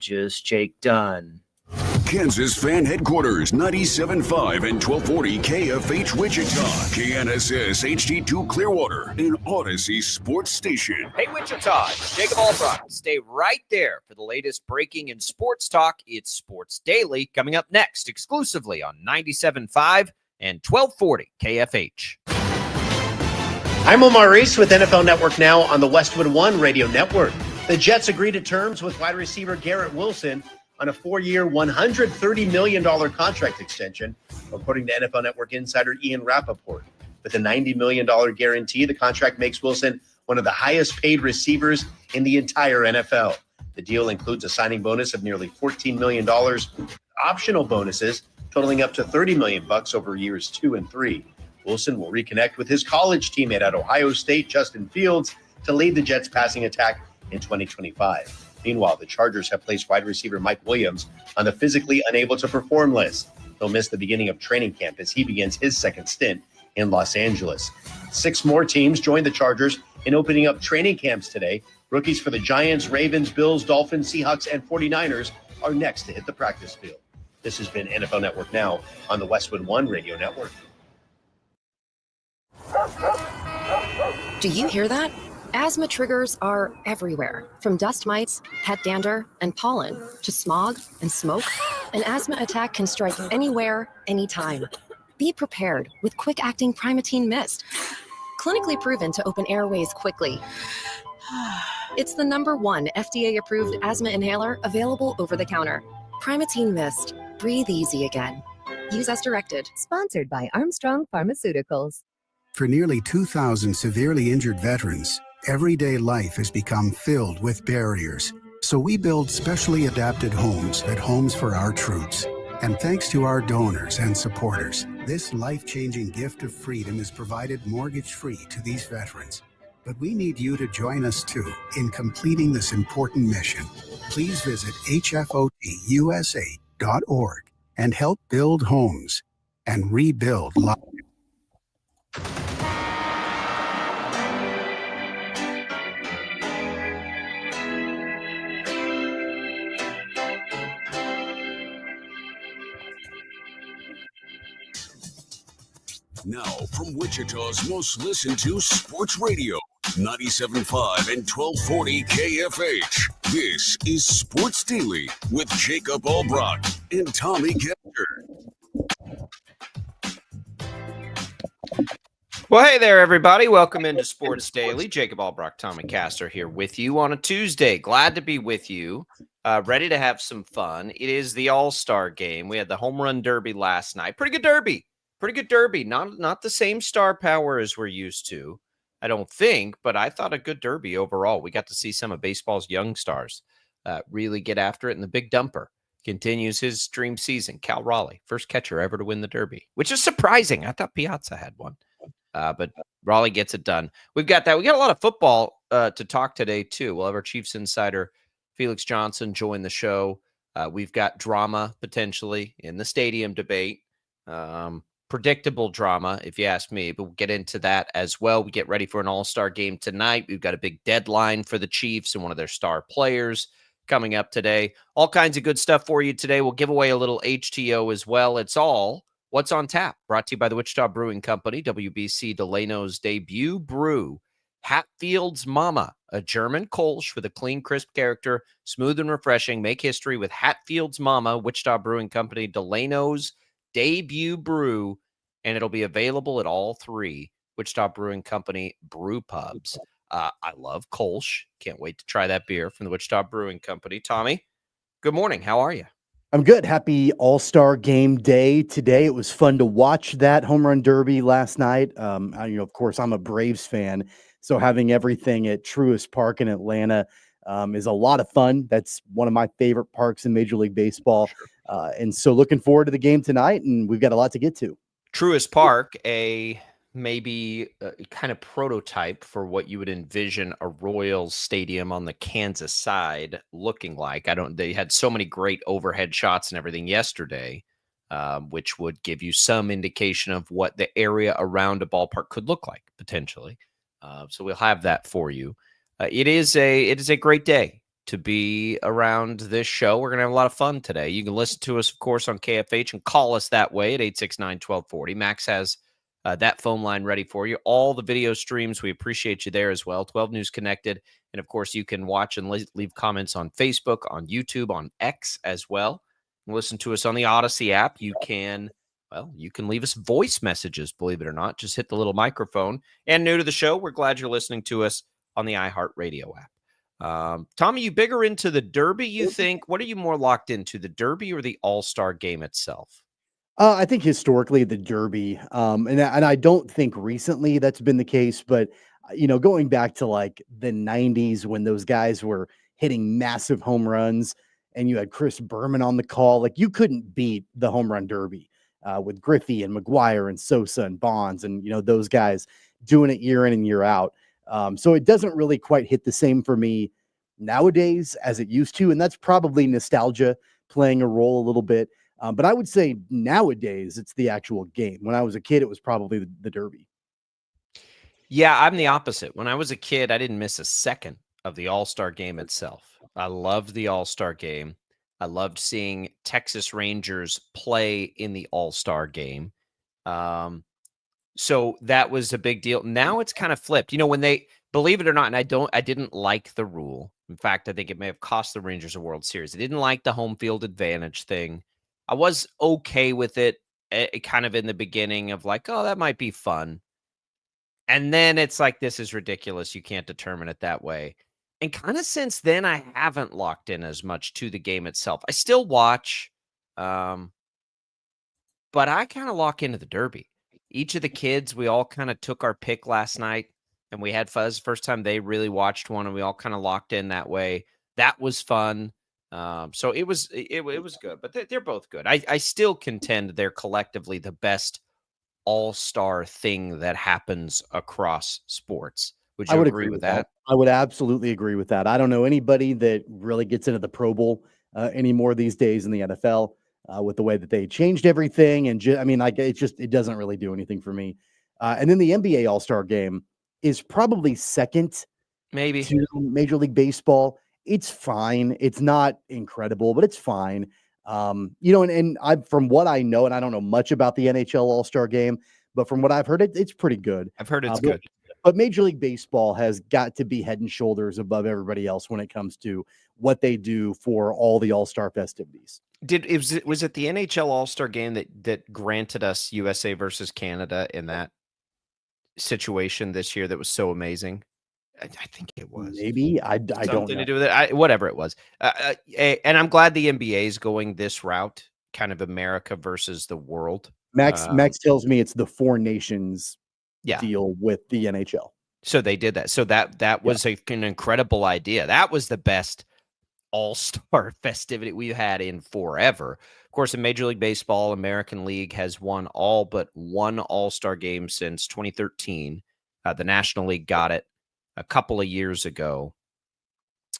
Just Jake Dunn. Kansas Fan Headquarters, 97.5 and 1240 KFH Wichita, KNSS HD2 Clearwater, and Odyssey Sports Station. Hey Wichita, it's Jacob Albrock. Stay right there for the latest breaking in sports talk. It's Sports Daily coming up next, exclusively on 97.5 and 1240 KFH. I'm Omar Reese with NFL Network Now on the Westwood One Radio Network. The Jets agreed to terms with wide receiver Garrett Wilson on a 4-year, $130 million contract extension, according to NFL Network insider Ian Rappaport. With a $90 million guarantee, the contract makes Wilson one of the highest paid receivers in the entire NFL. The deal includes a signing bonus of nearly $14 million, optional bonuses totaling up to $30 million over years 2 and 3. Wilson will reconnect with his college teammate at Ohio State, Justin Fields, to lead the Jets' passing attack in 2025. Meanwhile, the Chargers have placed wide receiver Mike Williams on the physically unable to perform list. He'll miss the beginning of training camp as he begins his second stint in Los Angeles. 6 more teams joined the Chargers in opening up training camps today. Rookies for the Giants, Ravens, Bills, Dolphins, Seahawks, and 49ers are next to hit the practice field. This has been NFL Network Now on the Westwood One Radio Network. Do you hear that? Asthma triggers are everywhere, from dust mites, pet dander, and pollen, to smog and smoke. An asthma attack can strike anywhere, anytime. Be prepared with quick-acting Primatene Mist. Clinically proven to open airways quickly. It's the #1 FDA-approved asthma inhaler available over the counter. Primatene Mist. Breathe easy again. Use as directed. Sponsored by Armstrong Pharmaceuticals. For nearly 2,000 severely injured veterans, everyday life has become filled with barriers. So we build specially adapted homes at Homes for Our Troops. And thanks to our donors and supporters, this life-changing gift of freedom is provided mortgage-free to these veterans. But we need you to join us too in completing this important mission. Please visit hfotusa.org and help build homes and rebuild life. Now, from Wichita's most listened to sports radio, 97.5 and 1240 KFH. This is Sports Daily with Jacob Albrock and Tommy Kester. Well, hey there, everybody. Welcome into Sports Daily. Jacob Albrock, Tommy Castor here with you on a Tuesday. Glad to be with you. Ready to have some fun. It is the All-Star game. We had the Home Run Derby last night. Pretty good derby. Not the same star power as we're used to, I don't think, but I thought a good derby overall. We got to see some of baseball's young stars really get after it, and the big dumper continues his dream season. Cal Raleigh, first catcher ever to win the derby, which is surprising. I thought Piazza had one, but Raleigh gets it done. We've got that. We got a lot of football to talk today, too. We'll have our Chiefs insider, Felix Johnson, join the show. We've got drama, potentially, in the stadium debate. Predictable drama, if you ask me, but we'll get into that as well. We get ready for an all-star game tonight. We've got a big deadline for the Chiefs and one of their star players coming up today. All kinds of good stuff for you today. We'll give away a little HTO as well. It's all What's on Tap, brought to you by the Wichita Brewing Company, WBC Delano's debut brew, Hatfield's Mama, a German Kolsch with a clean, crisp character, smooth and refreshing. Make history with Hatfield's Mama, Wichita Brewing Company, Delano's debut brew, and it'll be available at all 3 Wichita Brewing Company brew pubs. I love Kolsch. Can't wait to try that beer from the Wichita Brewing Company. Tommy, good morning. How are you? I'm good. Happy All-Star Game Day today. It was fun to watch that home run derby last night. Of course, I'm a Braves fan, so having everything at Truist Park in Atlanta is a lot of fun. That's one of my favorite parks in Major League Baseball. Sure. And so looking forward to the game tonight, and we've got a lot to get to. Truist Park, maybe kind of prototype for what you would envision a Royals stadium on the Kansas side looking like. They had so many great overhead shots and everything yesterday, which would give you some indication of what the area around a ballpark could look like potentially. So we'll have that for you. It is a great day to be around this show. We're going to have a lot of fun today. You can listen to us, of course, on KFH and call us that way at 869-1240. Max has that phone line ready for you. All the video streams, we appreciate you there as well. 12 News Connected. And, of course, you can watch and leave comments on Facebook, on YouTube, on X as well. Listen to us on the Odyssey app. You can leave us voice messages, believe it or not. Just hit the little microphone. And new to the show, we're glad you're listening to us on the iHeartRadio app. Tommy, you bigger into the Derby, you think? What are you more locked into, the Derby or the All-Star game itself? I think historically the Derby, and I don't think recently that's been the case, but going back to like the 90s when those guys were hitting massive home runs and you had Chris Berman on the call, like you couldn't beat the home run Derby with Griffey and McGuire and Sosa and Bonds and those guys doing it year in and year out. So it doesn't really quite hit the same for me nowadays as it used to, and that's probably nostalgia playing a role a little bit. But I would say nowadays it's the actual game. When I was a kid, it was probably the Derby. Yeah, I'm the opposite. When I was a kid, I didn't miss a second of the All-Star game itself. I loved the All-Star game. I loved seeing Texas Rangers play in the All-Star game. So that was a big deal. Now it's kind of flipped. When they, believe it or not, and I didn't like the rule. In fact, I think it may have cost the Rangers a World Series. I didn't like the home field advantage thing. I was okay with it kind of in the beginning of like, oh, that might be fun. And then it's like, this is ridiculous. You can't determine it that way. And kind of since then, I haven't locked in as much to the game itself. I still watch, but I kind of lock into the Derby. Each of the kids, we all kind of took our pick last night, and we had fuzz. First time they really watched one, and we all kind of locked in that way. That was fun. So it was good, but they're both good. I still contend they're collectively the best all-star thing that happens across sports. Would you agree with that? I would absolutely agree with that. I don't know anybody that really gets into the Pro Bowl anymore these days in the NFL with the way that they changed everything. And it doesn't really do anything for me. And then the NBA All-Star game is probably second maybe to Major League Baseball. It's fine. It's not incredible, but it's fine. And I, from what I know, and I don't know much about the NHL All-Star game, but from what I've heard, it's pretty good. I've heard it's good. But Major League Baseball has got to be head and shoulders above everybody else when it comes to what they do for all the All-Star festivities. Was it the NHL All-Star game that granted us USA versus Canada in that situation this year that was so amazing? I think it was. Maybe I don't know. Something to do with it. Whatever it was. And I'm glad the NBA is going this route, kind of America versus the world. Max tells me it's the Four Nations deal with the NHL. So they did that. So that was an incredible idea. That was the best all-star festivity we had in forever. Of course, in Major League Baseball, American League has won all but one all-star game since 2013. The National League got it a couple of years ago.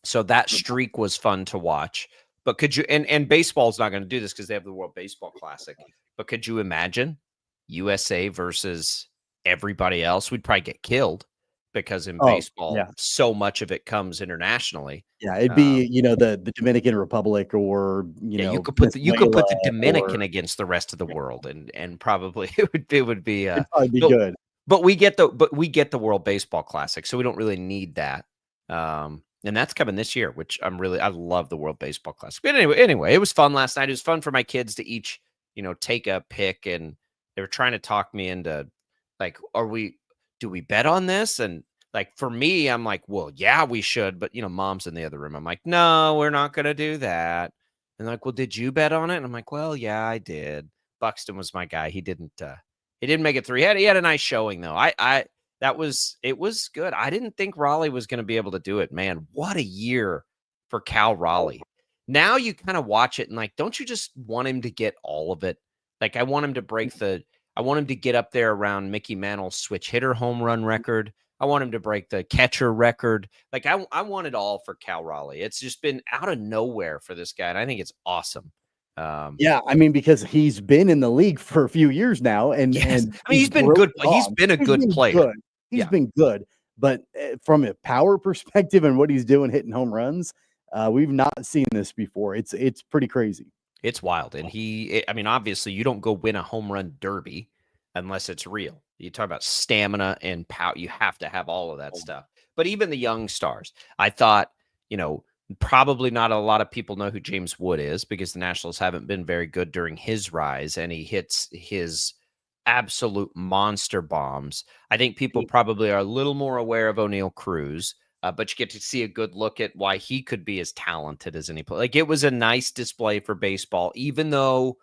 So that streak was fun to watch. But could you, and baseball's not going to do this because they have the World Baseball Classic, but could you imagine USA versus everybody else? We'd probably get killed because in baseball, so much of it comes internationally. Yeah, it'd be, the Dominican Republic or, you could put the Dominican against the rest of the world and probably it would be it'd probably be good. But we get the World Baseball Classic, so we don't really need that. And that's coming this year, which I love the World Baseball Classic. But anyway, it was fun last night. It was fun for my kids to each, take a pick, and they were trying to talk me into like, do we bet on this? And like, for me, I'm like, well, yeah, we should. But, mom's in the other room. I'm like, no, we're not going to do that. And they're like, well, did you bet on it? And I'm like, well, yeah, I did. Buxton was my guy. He didn't make it through. He had a nice showing though. It was good. I didn't think Raleigh was going to be able to do it, man. What a year for Cal Raleigh. Now you kind of watch it and like, don't you just want him to get all of it? Like I want him to get up there around Mickey Mantle's switch hitter home run record. I want him to break the catcher record. Like I want it all for Cal Raleigh. It's just been out of nowhere for this guy. And I think it's awesome. Because he's been in the league for a few years now, and he's been good. He's been a good player. He's been good, but from a power perspective and what he's doing, hitting home runs, We've not seen this before. It's pretty crazy. It's wild. And obviously you don't go win a home run derby unless it's real. You talk about stamina and power. You have to have all of that stuff. But even the young stars, I thought, probably not a lot of people know who James Wood is because the Nationals haven't been very good during his rise, and he hits his absolute monster bombs. I think people probably are a little more aware of O'Neal Cruz, but you get to see a good look at why he could be as talented as any player. Like, it was a nice display for baseball, even though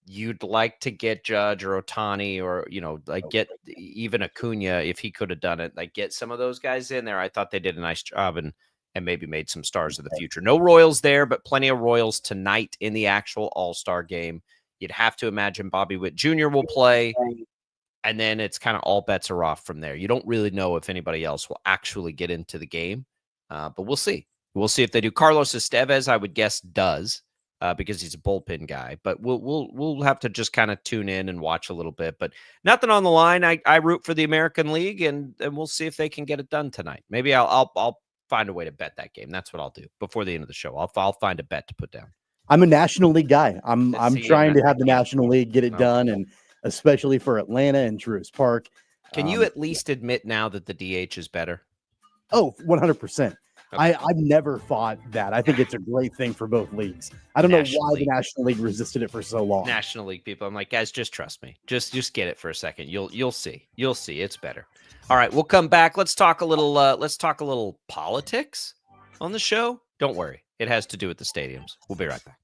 you'd like to get Judge or Ohtani or, get even Acuna if he could have done it, like get some of those guys in there. I thought they did a nice job and maybe made some stars of the future. No Royals there, but plenty of Royals tonight in the actual All-Star game. You'd have to imagine Bobby Witt Jr. will play, and then it's kind of all bets are off from there. You don't really know if anybody else will actually get into the game, but we'll see. We'll see if they do. Carlos Estevez, I would guess, does because he's a bullpen guy, but we'll have to just kind of tune in and watch a little bit. But nothing on the line. I root for the American League, and we'll see if they can get it done tonight. Maybe I'll find a way to bet that game. That's what I'll do before the end of the show. I'll find a bet to put down. I'm a National League guy. I'm trying to have the National League get it done, and especially for Atlanta and Truist Park. Can you at least admit now that the DH is better? Oh, 100%. Okay. I've never fought that. I think it's a great thing for both leagues. I don't know why the National League resisted it for so long. National League people, I'm like, guys, just trust me. Just get it for a second. You'll see. You'll see. It's better. All right, we'll come back. Let's talk a little politics on the show. Don't worry. It has to do with the stadiums. We'll be right back.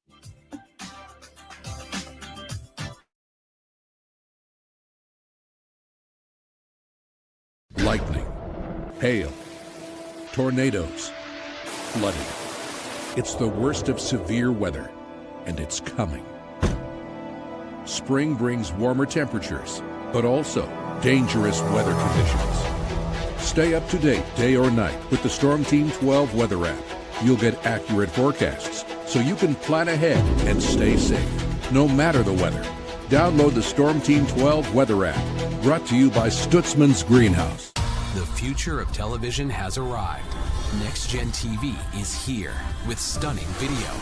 Lightning, hail, tornadoes, flooding. It's the worst of severe weather, and it's coming. Spring brings warmer temperatures, but also dangerous weather conditions. Stay up to date day or night with the Storm Team 12 weather app. You'll get accurate forecasts, so you can plan ahead and stay safe, no matter the weather. Download the Storm Team 12 weather app, brought to you by Stutzman's Greenhouse. The future of television has arrived. Next Gen TV is here with stunning video,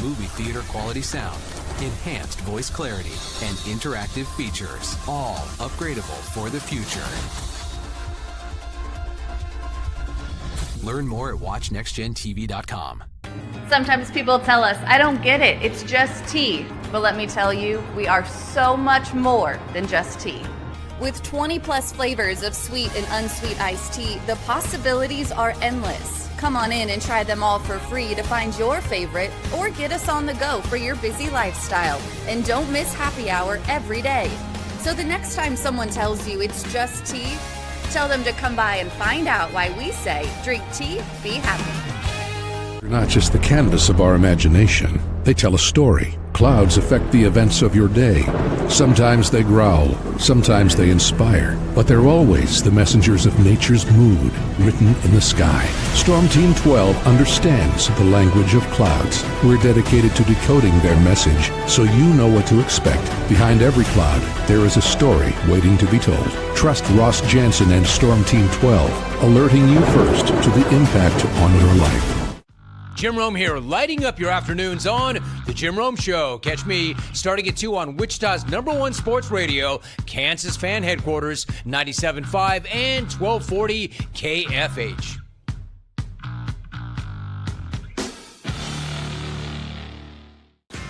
movie theater quality sound, enhanced voice clarity, and interactive features, all upgradable for the future. Learn more at watchnextgentv.com. Sometimes people tell us, I don't get it, it's just tea. But let me tell you, we are so much more than just tea. With 20 plus flavors of sweet and unsweet iced tea, the possibilities are endless. Come on in and try them all for free to find your favorite, or get us on the go for your busy lifestyle. And don't miss happy hour every day. So the next time someone tells you it's just tea, tell them to come by and find out why we say, drink tea, be happy. They're not just the canvas of our imagination. They tell a story. Clouds affect the events of your day. Sometimes they growl, sometimes they inspire, but they're always the messengers of nature's mood, written in the sky. Storm Team 12 understands the language of clouds. We're dedicated to decoding their message, so you know what to expect. Behind every cloud, there is a story waiting to be told. Trust Ross Jansen and Storm Team 12, alerting you first to the impact on your life. Jim Rome here, lighting up your afternoons on The Jim Rome Show. Catch me starting at 2 on Wichita's #1 sports radio, Kansas Fan Headquarters, 97.5 and 1240 KFH.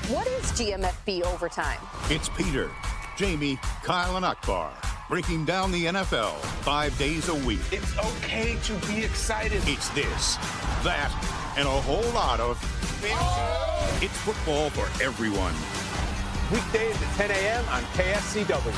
What is GMFB Overtime? It's Peter, Jamie, Kyle, and Akbar breaking down the NFL 5 days a week. It's okay to be excited. It's this, that, and a whole lot of fantasy. It's football for everyone. Weekdays at 10 a.m. on KSCW.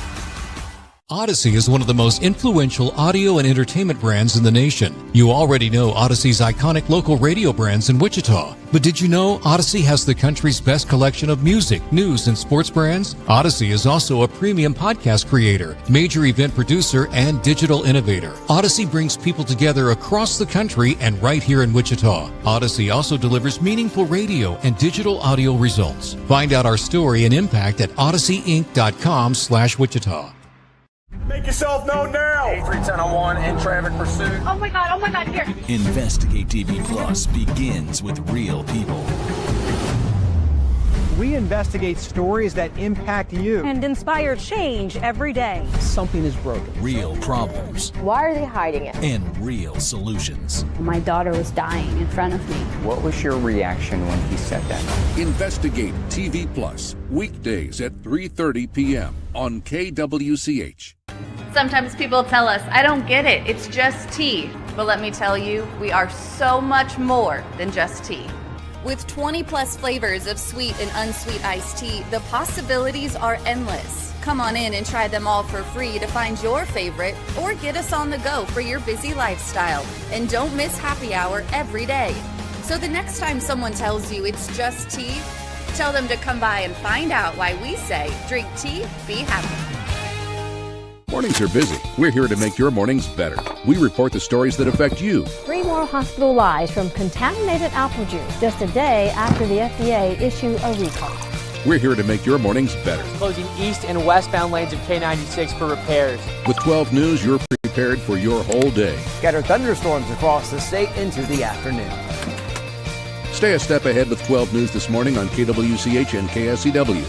Odyssey is one of the most influential audio and entertainment brands in the nation. You already know Odyssey's iconic local radio brands in Wichita. But did you know Odyssey has the country's best collection of music, news, and sports brands? Odyssey is also a premium podcast creator, major event producer, and digital innovator. Odyssey brings people together across the country and right here in Wichita. Odyssey also delivers meaningful radio and digital audio results. Find out our story and impact at odysseyinc.com/Wichita. Make yourself known now. 831001 in traffic pursuit. Oh my God, here. Investigate TV Plus begins with real people. We investigate stories that impact you and inspire change every day. Something is broken. Real problems. Why are they hiding it? And real solutions. My daughter was dying in front of me. What was your reaction when he said that? Investigate TV Plus, weekdays at 3:30 p.m. on KWCH. Sometimes people tell us, I don't get it, it's just tea. But let me tell you, we are so much more than just tea. With 20 plus flavors of sweet and unsweet iced tea, the possibilities are endless. Come on in and try them all for free to find your favorite or get us on the go for your busy lifestyle. And don't miss happy hour every day. So the next time someone tells you it's just tea, tell them to come by and find out why we say, drink tea, be happy. Mornings are busy. We're here to make your mornings better. We report the stories that affect you. 3 more hospital lies from contaminated apple juice just a day after the FDA issue a recall. We're here to make your mornings better. Closing east and westbound lanes of K96 for repairs. With 12 News, you're prepared for your whole day. Scattered thunderstorms across the state into the afternoon. Stay a step ahead with 12 News this morning on KWCH and KSCW.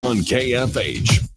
On KFH.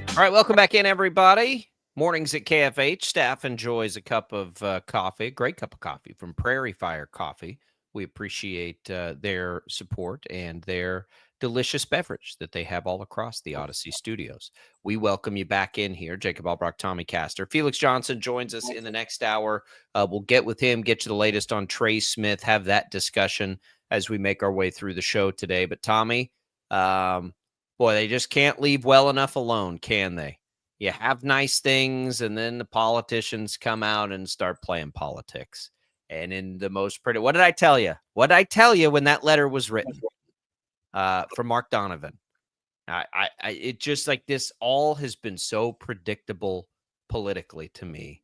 All right, welcome back in, everybody. Mornings at KFH. Staff enjoys a cup of coffee, a great cup of coffee from Prairie Fire Coffee. We appreciate their support and their delicious beverage that they have all across the Odyssey studios. We welcome you back in here. Jacob Albrock, Tommy Castor. Felix Johnson joins us in the next hour. We'll get with him, get you the latest on Trey Smith, have that discussion as we make our way through the show today. But Tommy, boy, they just can't leave well enough alone, can they? You have nice things, and then the politicians come out and start playing politics. And in the most pretty, what did I tell you? What did I tell you when that letter was written? From Mark Donovan. It just like this all has been so predictable politically to me.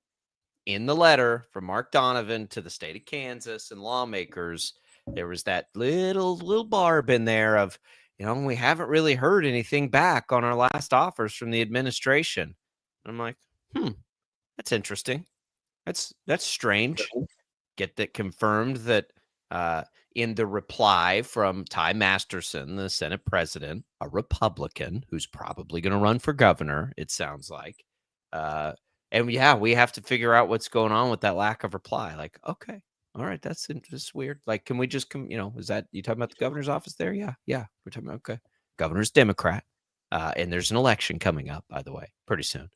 In the letter from Mark Donovan to the state of Kansas and lawmakers, there was that little barb in there of, we haven't really heard anything back on our last offers from the administration. And I'm like, that's interesting. That's strange. Get that confirmed that in the reply from Ty Masterson, the Senate president, a Republican who's probably going to run for governor, it sounds like. And yeah, we have to figure out what's going on with that lack of reply. Like, okay, all right, that's weird. Like, can we just is that you talking about the governor's office there? Yeah, we're talking about, okay. Governor's Democrat, and there's an election coming up, by the way, pretty soon.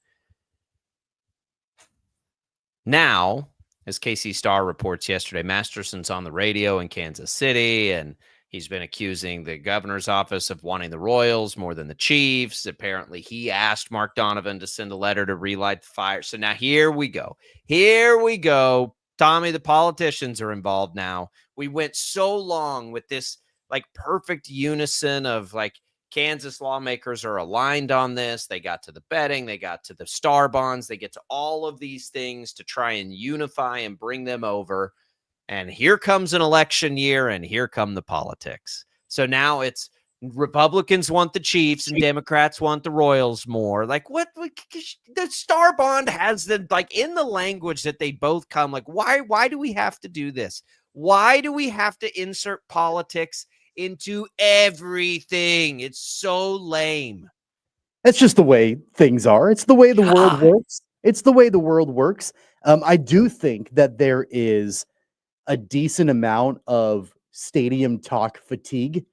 Now, as KC Star reports yesterday, Masterson's on the radio in Kansas City, and he's been accusing the governor's office of wanting the Royals more than the Chiefs. Apparently, he asked Mark Donovan to send a letter to relight the fire. So now here we go. Tommy, the politicians are involved now. We went so long with this like perfect unison of like Kansas lawmakers are aligned on this. They got to the betting, they got to the star bonds, they get to all of these things to try and unify and bring them over. And here comes an election year, and here come the politics. So now it's Republicans want the Chiefs and Democrats want the Royals more. Like what? The star bond has the like in the language that they both come. Like why do we have to do this? Why do we have to insert politics into everything? It's so lame. That's just the way things are. It's the way the world works. It's the way the world works. I do think that there is a decent amount of stadium talk fatigue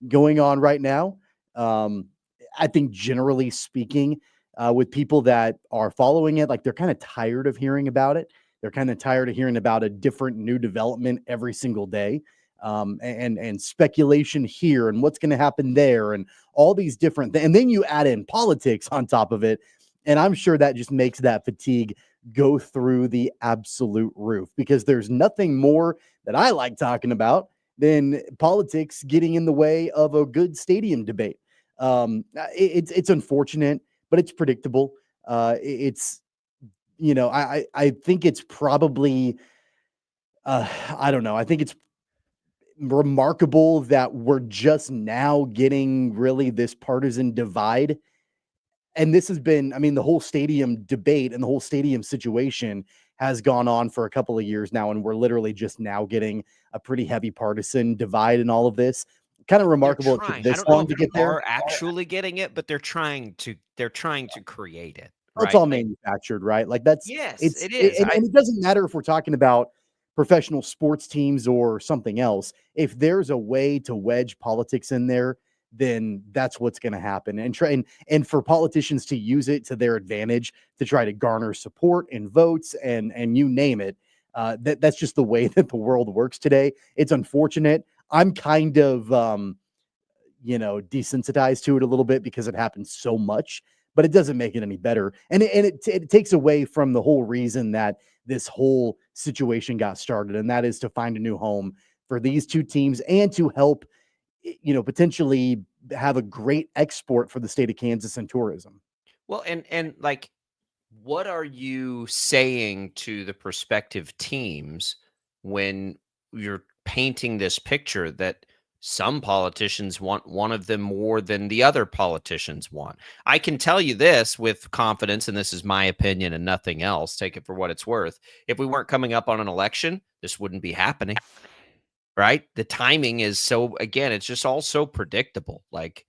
going on right now. I think generally speaking, with people that are following it, like they're kind of tired of hearing about it. They're kind of tired of hearing about a different new development every single day. And speculation here and what's going to happen there and all these different things. And then you add in politics on top of it. And I'm sure that just makes that fatigue go through the absolute roof, because there's nothing more that I like talking about than politics getting in the way of a good stadium debate. It's unfortunate, but it's predictable. It's, I think it's probably, I don't know. I think it's remarkable that we're just now getting really this partisan divide. And this has been, I mean, the whole stadium debate and the whole stadium situation has gone on for a couple of years now. And we're literally just now getting a pretty heavy partisan divide in all of this. Kind of remarkable it took this long to get there. Are actually getting it, but they're trying to create it. It's all manufactured, right? Like it is. And it doesn't matter if we're talking about professional sports teams or something else. If there's a way to wedge politics in there, then that's what's going to happen. And for politicians to use it to their advantage to try to garner support and votes and you name it, that's just the way that the world works today. It's unfortunate. I'm kind of desensitized to it a little bit because it happens so much, but it doesn't make it any better. And it takes away from the whole reason that this whole situation got started, and that is to find a new home for these two teams and to help, potentially have a great export for the state of Kansas and tourism. Well, and like, what are you saying to the prospective teams when you're painting this picture that some politicians want one of them more than the other politicians want? I can tell you this with confidence, and this is my opinion and nothing else. Take it for what it's worth. If we weren't coming up on an election, this wouldn't be happening. Right? The timing is so, again, it's just all so predictable. Like,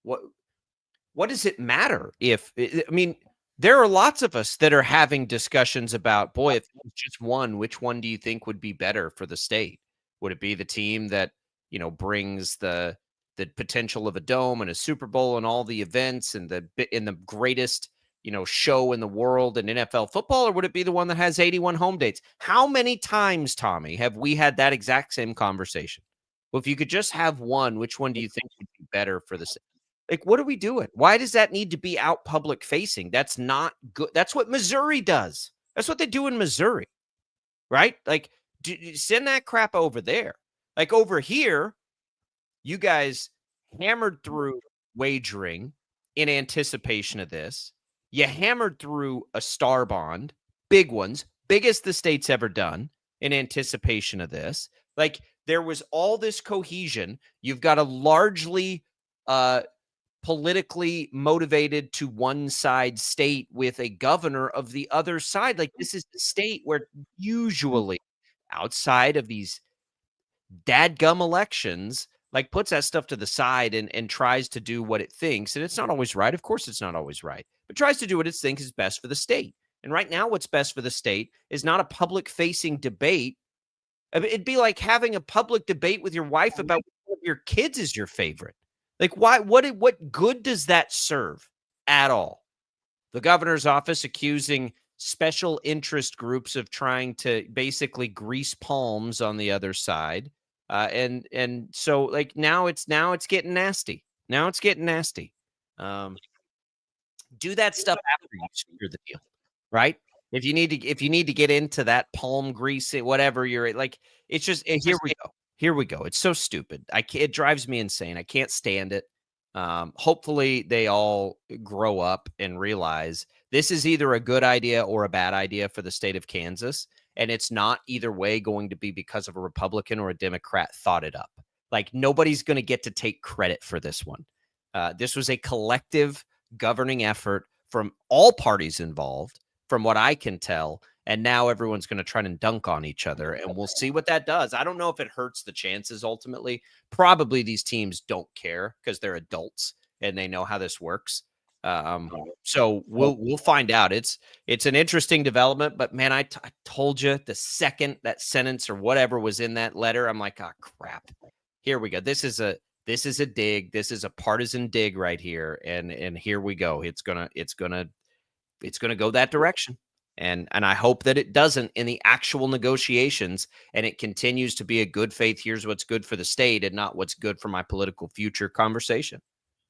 what does it matter if, I mean, there are lots of us that are having discussions about, boy, if it was just one, which one do you think would be better for the state? Would it be the team that, brings the potential of a dome and a Super Bowl and all the events and the greatest, show in the world in NFL football, or would it be the one that has 81 home dates? How many times, Tommy, have we had that exact same conversation? Well, if you could just have one, which one do you think would be better for the state? Like, what are we doing? Why does that need to be out public facing? That's not good. That's what Missouri does. That's what they do in Missouri, right? Like, send that crap over there. Like, over here, you guys hammered through wagering in anticipation of this. You hammered through a star bond, big ones, biggest the state's ever done in anticipation of this. Like, there was all this cohesion. You've got a largely politically motivated to one side state with a governor of the other side. Like, this is the state where usually outside of these dadgum elections, like, puts that stuff to the side and tries to do what it thinks. And it's not always right. Of course, it's not always right, but tries to do what it thinks is best for the state. And right now, what's best for the state is not a public facing debate. I mean, it'd be like having a public debate with your wife about which of your kids is your favorite. Like, why? What good does that serve at all? The governor's office accusing special interest groups of trying to basically grease palms on the other side. And so, like, now it's getting nasty. Now it's getting nasty. Do that stuff after you secure the deal, right? If you need to get into that palm grease, whatever you're like, it's just here we go. Here we go. It's so stupid. It drives me insane. I can't stand it. Hopefully they all grow up and realize this is either a good idea or a bad idea for the state of Kansas. And it's not either way going to be because of a Republican or a Democrat thought it up. Like, nobody's going to get to take credit for this one. This was a collective governing effort from all parties involved, from what I can tell. And now everyone's going to try and dunk on each other, and we'll see what that does. I don't know if it hurts the chances ultimately. Probably these teams don't care because they're adults and they know how this works. So we'll find out. It's an interesting development, but man, I told you the second that sentence or whatever was in that letter, I'm like, oh crap, here we go. This is this is a dig. This is a partisan dig right here. And here we go. It's gonna go that direction. And I hope that it doesn't in the actual negotiations, and it continues to be a good faith. Here's what's good for the state and not what's good for my political future conversation.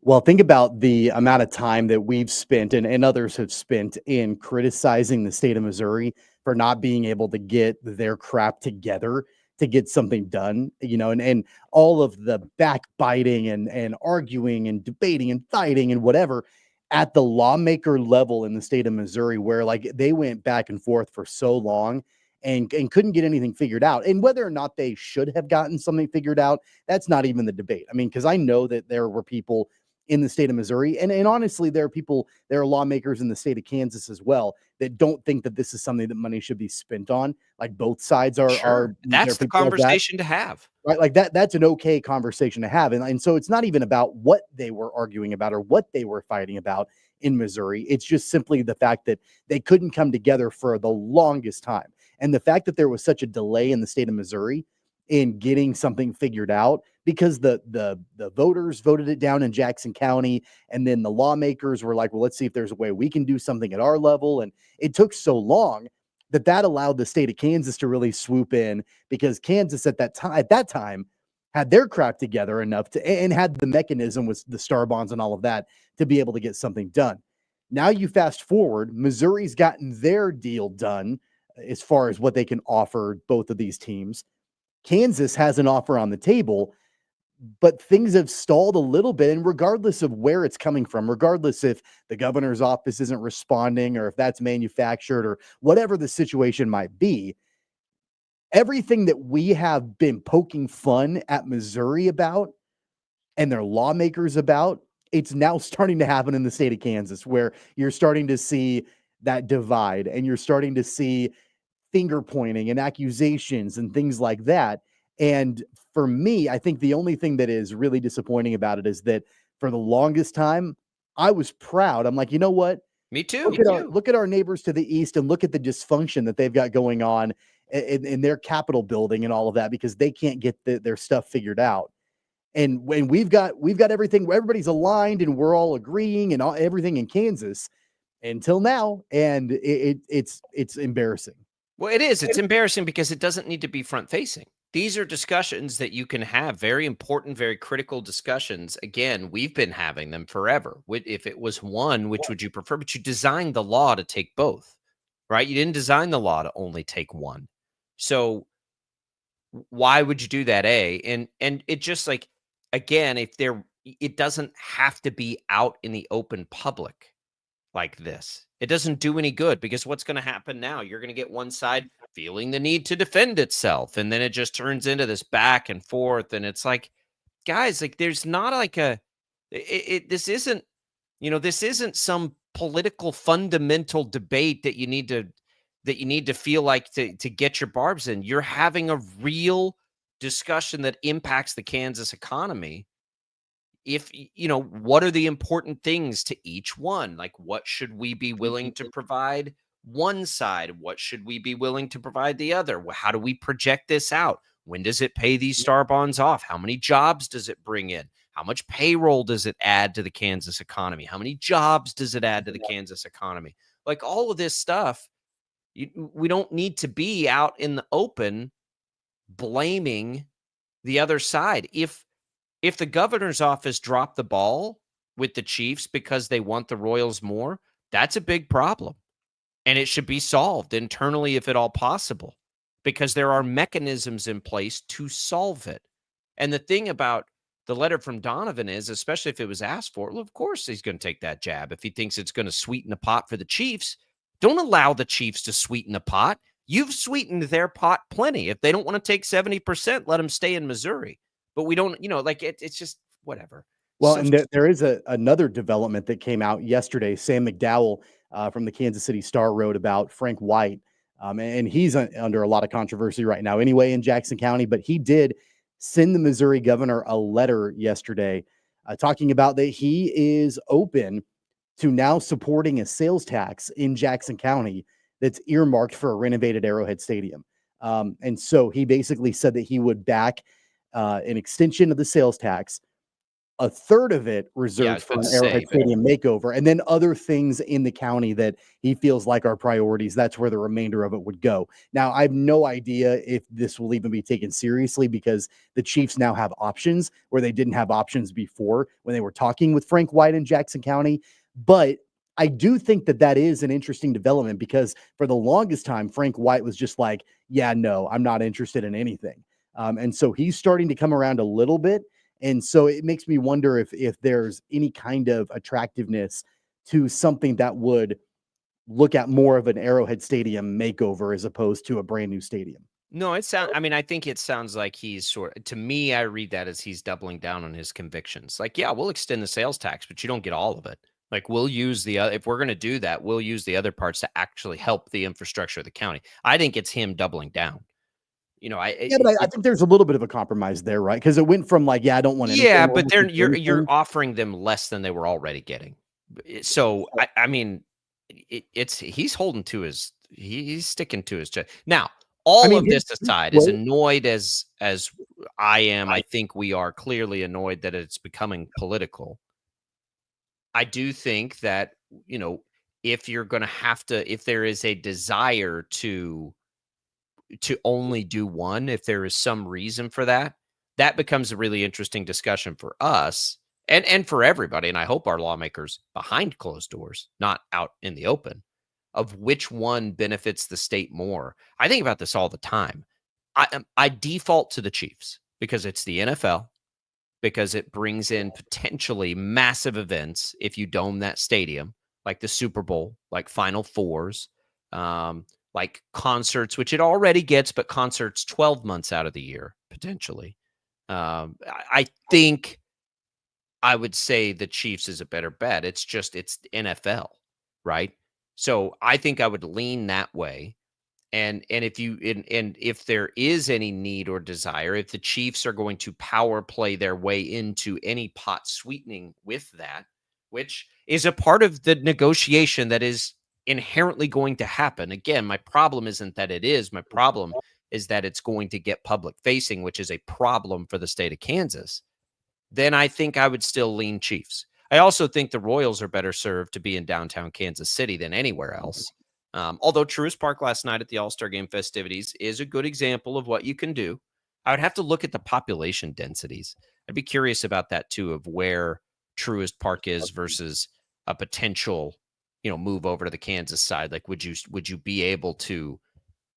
Well, think about the amount of time that we've spent and others have spent in criticizing the state of Missouri for not being able to get their crap together to get something done, and all of the backbiting and arguing and debating and fighting and whatever at the lawmaker level in the state of Missouri, where like they went back and forth for so long and couldn't get anything figured out. And whether or not they should have gotten something figured out, that's not even the debate. I mean, because I know that there were people in the state of Missouri, and honestly, there are lawmakers in the state of Kansas as well that don't think that this is something that money should be spent on. Like both sides are that's the conversation to have. Right, like that's an okay conversation to have, and so it's not even about what they were arguing about or what they were fighting about in Missouri. It's just simply the fact that they couldn't come together for the longest time, and the fact that there was such a delay in the state of Missouri in getting something figured out because the voters voted it down in Jackson County, and then the lawmakers were like, well, let's see if there's a way we can do something at our level, and it took so long that allowed the state of Kansas to really swoop in, because Kansas at that time had their crap together enough to, and had the mechanism with the star bonds and all of that to be able to get something done. Now you fast forward, Missouri's gotten their deal done as far as what they can offer both of these teams. Kansas has an offer on the table, but things have stalled a little bit. And regardless of where it's coming from, regardless if the governor's office isn't responding or if that's manufactured or whatever the situation might be, everything that we have been poking fun at Missouri about and their lawmakers about, it's now starting to happen in the state of Kansas, where you're starting to see that divide and you're starting to see finger pointing and accusations and things like that. And for me, I think the only thing that is really disappointing about it is that for the longest time, I was proud. I'm like, you know what? Me too. Look at our neighbors to the east and look at the dysfunction that they've got going on in their Capitol building and all of that, because they can't get their stuff figured out. And when we've got everything, everybody's aligned and we're all agreeing and everything in Kansas until now. And it's embarrassing. Well, it is. It's embarrassing because it doesn't need to be front facing. These are discussions that you can have, very important, very critical discussions. Again, we've been having them forever. If it was one, which would you prefer? But you designed the law to take both, right? You didn't design the law to only take one. So why would you do that, A? And it just like, again, it doesn't have to be out in the open public like this. It doesn't do any good, because what's going to happen now? You're going to get one side feeling the need to defend itself, and then it just turns into this back and forth. And it's like, guys, like there's not like this isn't some political fundamental debate that you need to feel like to get your barbs in. You're having a real discussion that impacts the Kansas economy. If, what are the important things to each one? Like, what should we be willing to provide one side? What should we be willing to provide the other? How do we project this out? When does it pay these star bonds off? How many jobs does it bring in? How much payroll does it add to the Kansas economy? How many jobs does it add to the Kansas economy? Like all of this stuff, we don't need to be out in the open blaming the other side. If the governor's office dropped the ball with the Chiefs because they want the Royals more, that's a big problem. And it should be solved internally if at all possible, because there are mechanisms in place to solve it. And the thing about the letter from Donovan is, especially if it was asked for, well, of course he's going to take that jab. If he thinks it's going to sweeten the pot for the Chiefs, don't allow the Chiefs to sweeten the pot. You've sweetened their pot plenty. If they don't want to take 70%, let them stay in Missouri. But we don't, it's just whatever. Well, and there is another development that came out yesterday. Sam McDowell from the Kansas City Star wrote about Frank White, and he's under a lot of controversy right now anyway in Jackson County, but he did send the Missouri governor a letter yesterday talking about that he is open to now supporting a sales tax in Jackson County that's earmarked for a renovated Arrowhead Stadium. And so he basically said that he would back an extension of the sales tax a third of it reserved for an Arrowhead Stadium makeover, and then other things in the county that he feels like are priorities. That's where the remainder of it would go. Now, I have no idea if this will even be taken seriously because the Chiefs now have options where they didn't have options before when they were talking with Frank White in Jackson County. But I do think that that is an interesting development because for the longest time, Frank White was just like, yeah, no, I'm not interested in anything. And so he's starting to come around a little bit. And so it makes me wonder if there's any kind of attractiveness to something that would look at more of an Arrowhead Stadium makeover as opposed to a brand new stadium. No, I think it sounds like he's to me, I read that as he's doubling down on his convictions. Like, yeah, we'll extend the sales tax, but you don't get all of it. Like, we'll use if we're going to do that, we'll use the other parts to actually help the infrastructure of the county. I think it's him doubling down. I think there's a little bit of a compromise there, right? Because it went from like, yeah, I don't want anything. Yeah, but you're offering them less than they were already getting. So I mean, he's holding to he's sticking to his chest. Now, of this aside, as annoyed as I am, I think we are clearly annoyed that it's becoming political. I do think that, if you're going to if there is a desire to only do one, if there is some reason for that, that becomes a really interesting discussion for us and for everybody. And I hope our lawmakers behind closed doors, not out in the open, of which one benefits the state more. I think about this all the time. I default to the Chiefs because it's the NFL, because it brings in potentially massive events if you dome that stadium, like the Super Bowl, like Final Fours, like concerts, which it already gets, but concerts 12 months out of the year, potentially. I think I would say the Chiefs is a better bet. It's NFL, right? So I think I would lean that way. And if there is any need or desire, if the Chiefs are going to power play their way into any pot sweetening with that, which is a part of the negotiation that is inherently going to happen. Again, my problem isn't that it is. My problem is that it's going to get public facing, which is a problem for the state of Kansas. Then I think I would still lean Chiefs. I also think the Royals are better served to be in downtown Kansas City than anywhere else. Although Truist Park last night at the All-Star Game festivities is a good example of what you can do. I would have to look at the population densities. I'd be curious about that too, of where Truist Park is versus a potential move over to the Kansas side. Like, would you be able to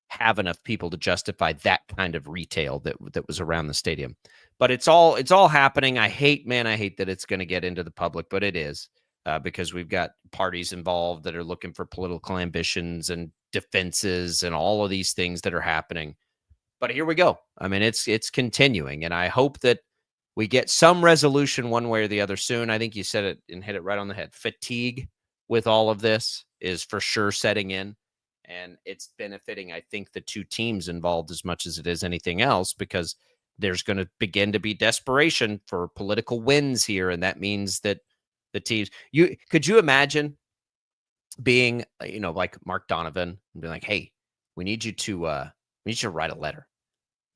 have enough people to justify that kind of retail that was around the stadium? But it's all happening. I hate that it's going to get into the public, but it is because we've got parties involved that are looking for political ambitions and defenses and all of these things that are happening. But here we go. I mean, it's continuing, and I hope that we get some resolution one way or the other soon. I think you said it and hit it right on the head. Fatigue with all of this is for sure setting in, and it's benefiting, I think, the two teams involved as much as it is anything else, because there's going to begin to be desperation for political wins here, and that means that the teams. Could you imagine being, like Mark Donovan and be like, "Hey, we need you to write a letter."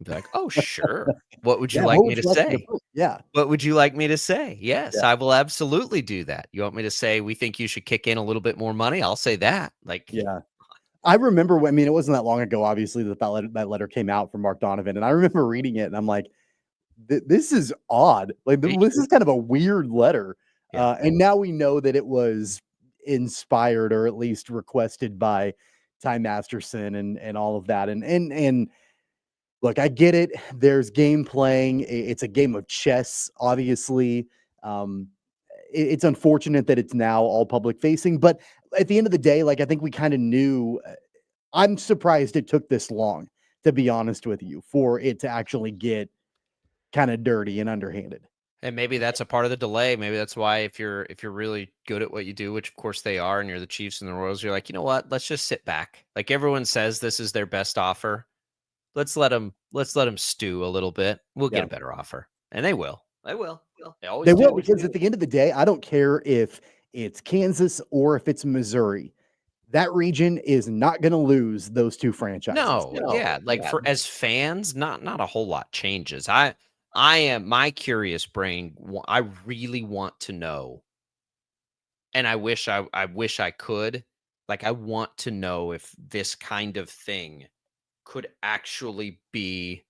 And be like, "Oh, sure. What would you like me to say?" Yeah. What would you like me to say? Yes, I will absolutely do that. You want me to say we think you should kick in a little bit more money? I'll say that. Yeah. I remember it wasn't that long ago, obviously, that letter came out from Mark Donovan. And I remember reading it and I'm like, this is odd. Like, this is kind of a weird letter. Yeah. And now we know that it was inspired or at least requested by Ty Masterson and all of that. And look, I get it. There's game playing. It's a game of chess, obviously. It's unfortunate that it's now all public facing, but at the end of the day, I think we kind of knew. I'm surprised it took this long, to be honest with you, for it to actually get kind of dirty and underhanded. And maybe that's a part of the delay. Maybe that's why if you're really good at what you do, which of course they are, and you're the Chiefs and the Royals, you're like, you know what? Let's just sit back. Like, everyone says this is their best offer. Let's let them stew a little bit. We'll get a better offer, and they will. They will. They always will, because at the end of the day, I don't care if it's Kansas or if it's Missouri. That region is not going to lose those two franchises. No, yeah. As fans, not a whole lot changes. my curious brain. I really want to know, and I wish I could. Like, I want to know if this kind of thing could actually be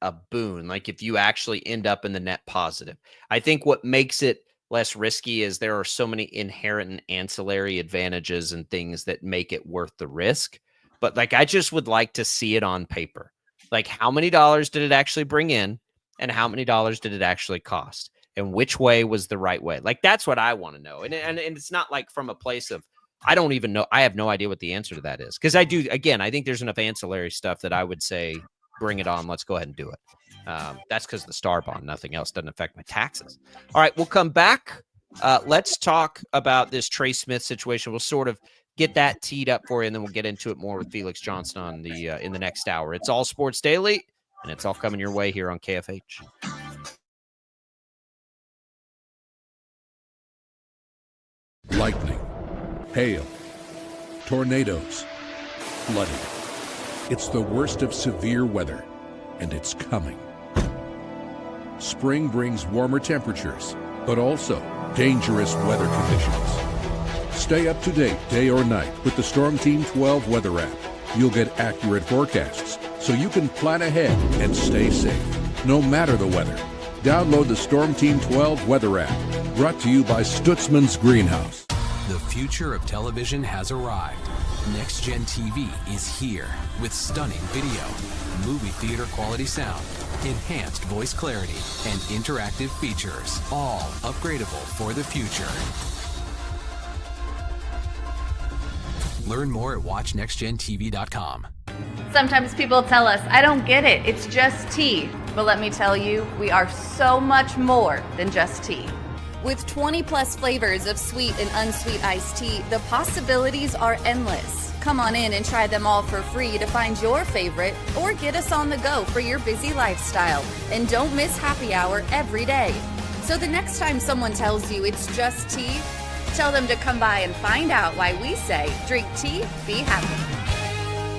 a boon. Like, if you actually end up in the net positive. I think what makes it less risky is there are so many inherent and ancillary advantages and things that make it worth the risk. But like, I just would like to see it on paper. Like, how many dollars did it actually bring in, and how many dollars did it actually cost, and which way was the right way? Like, that's what I want to know. And it's not like from a place of, I don't even know. I have no idea what the answer to that is. Because I think there's enough ancillary stuff that I would say, bring it on. Let's go ahead and do it. That's because the star bond, nothing else, doesn't affect my taxes. All right, we'll come back. Let's talk about this Trey Smith situation. We'll sort of get that teed up for you, and then we'll get into it more with Felix Johnson on in the next hour. It's all Sports Daily, and it's all coming your way here on KFH. Lightning, hail, tornadoes, flooding. It's the worst of severe weather, and it's coming. Spring brings warmer temperatures, but also dangerous weather conditions. Stay up to date day or night with the Storm Team 12 weather app. You'll get accurate forecasts, so you can plan ahead and stay safe, no matter the weather. Download the Storm Team 12 weather app, brought to you by Stutzman's Greenhouse. The future of television has arrived. Next Gen TV is here with stunning video, movie theater quality sound, enhanced voice clarity, and interactive features, all upgradable for the future. Learn more at watchnextgentv.com. Sometimes people tell us, I don't get it, it's just tea. But let me tell you, we are so much more than just tea. With 20 plus flavors of sweet and unsweet iced tea, the possibilities are endless. Come on in and try them all for free to find your favorite, or get us on the go for your busy lifestyle. And don't miss happy hour every day. So the next time someone tells you it's just tea, tell them to come by and find out why we say, drink tea, be happy.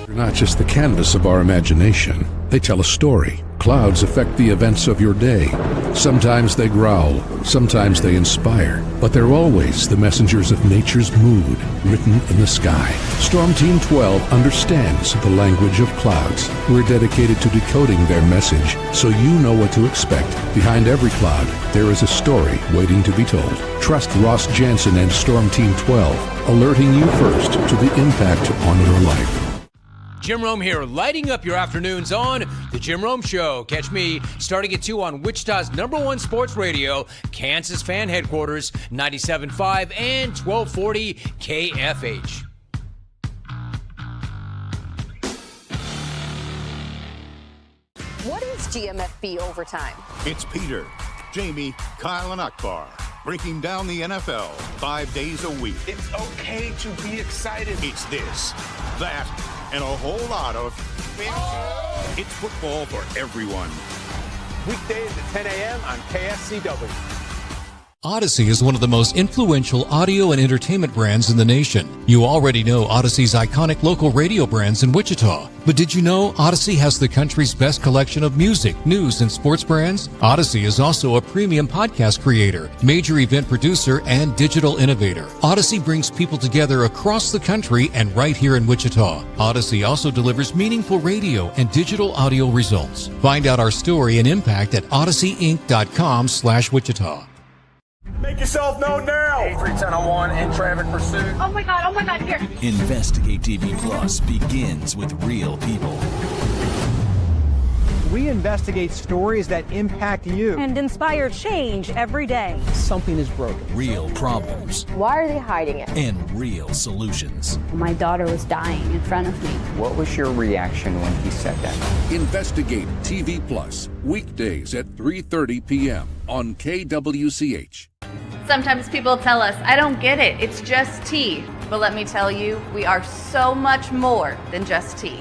They're not just the canvas of our imagination. They tell a story. Clouds affect the events of your day. Sometimes they growl, sometimes they inspire, but they're always the messengers of nature's mood, written in the sky. Storm Team 12 understands the language of clouds. We're dedicated to decoding their message, so you know what to expect. Behind every cloud, there is a story waiting to be told. Trust Ross Jansen and Storm Team 12, alerting you first to the impact on your life. Jim Rome here, lighting up your afternoons on The Jim Rome Show. Catch me starting at 2 on Wichita's #1 sports radio, Kansas Fan Headquarters, 97.5 and 1240 KFH. What is GMFB Overtime? It's Peter, Jamie, Kyle, and Akbar breaking down the NFL 5 days a week. It's okay to be excited. It's this, that, and a whole lot of It's football for everyone. Weekdays at 10 a.m. on KSCW. Odyssey is one of the most influential audio and entertainment brands in the nation. You already know Odyssey's iconic local radio brands in Wichita. But did you know Odyssey has the country's best collection of music, news, and sports brands? Odyssey is also a premium podcast creator, major event producer, and digital innovator. Odyssey brings people together across the country and right here in Wichita. Odyssey also delivers meaningful radio and digital audio results. Find out our story and impact at odysseyinc.com/Wichita. Make yourself known now. 83101 in traffic pursuit. Oh my God, here. Investigate TV Plus begins with real people. We investigate stories that impact you. And inspire change every day. Something is broken. Real problems. Why are they hiding it? And real solutions. My daughter was dying in front of me. What was your reaction when he said that? Investigate TV Plus, weekdays at 3:30 p.m. on KWCH. Sometimes people tell us, I don't get it, it's just tea. But let me tell you, we are so much more than just tea.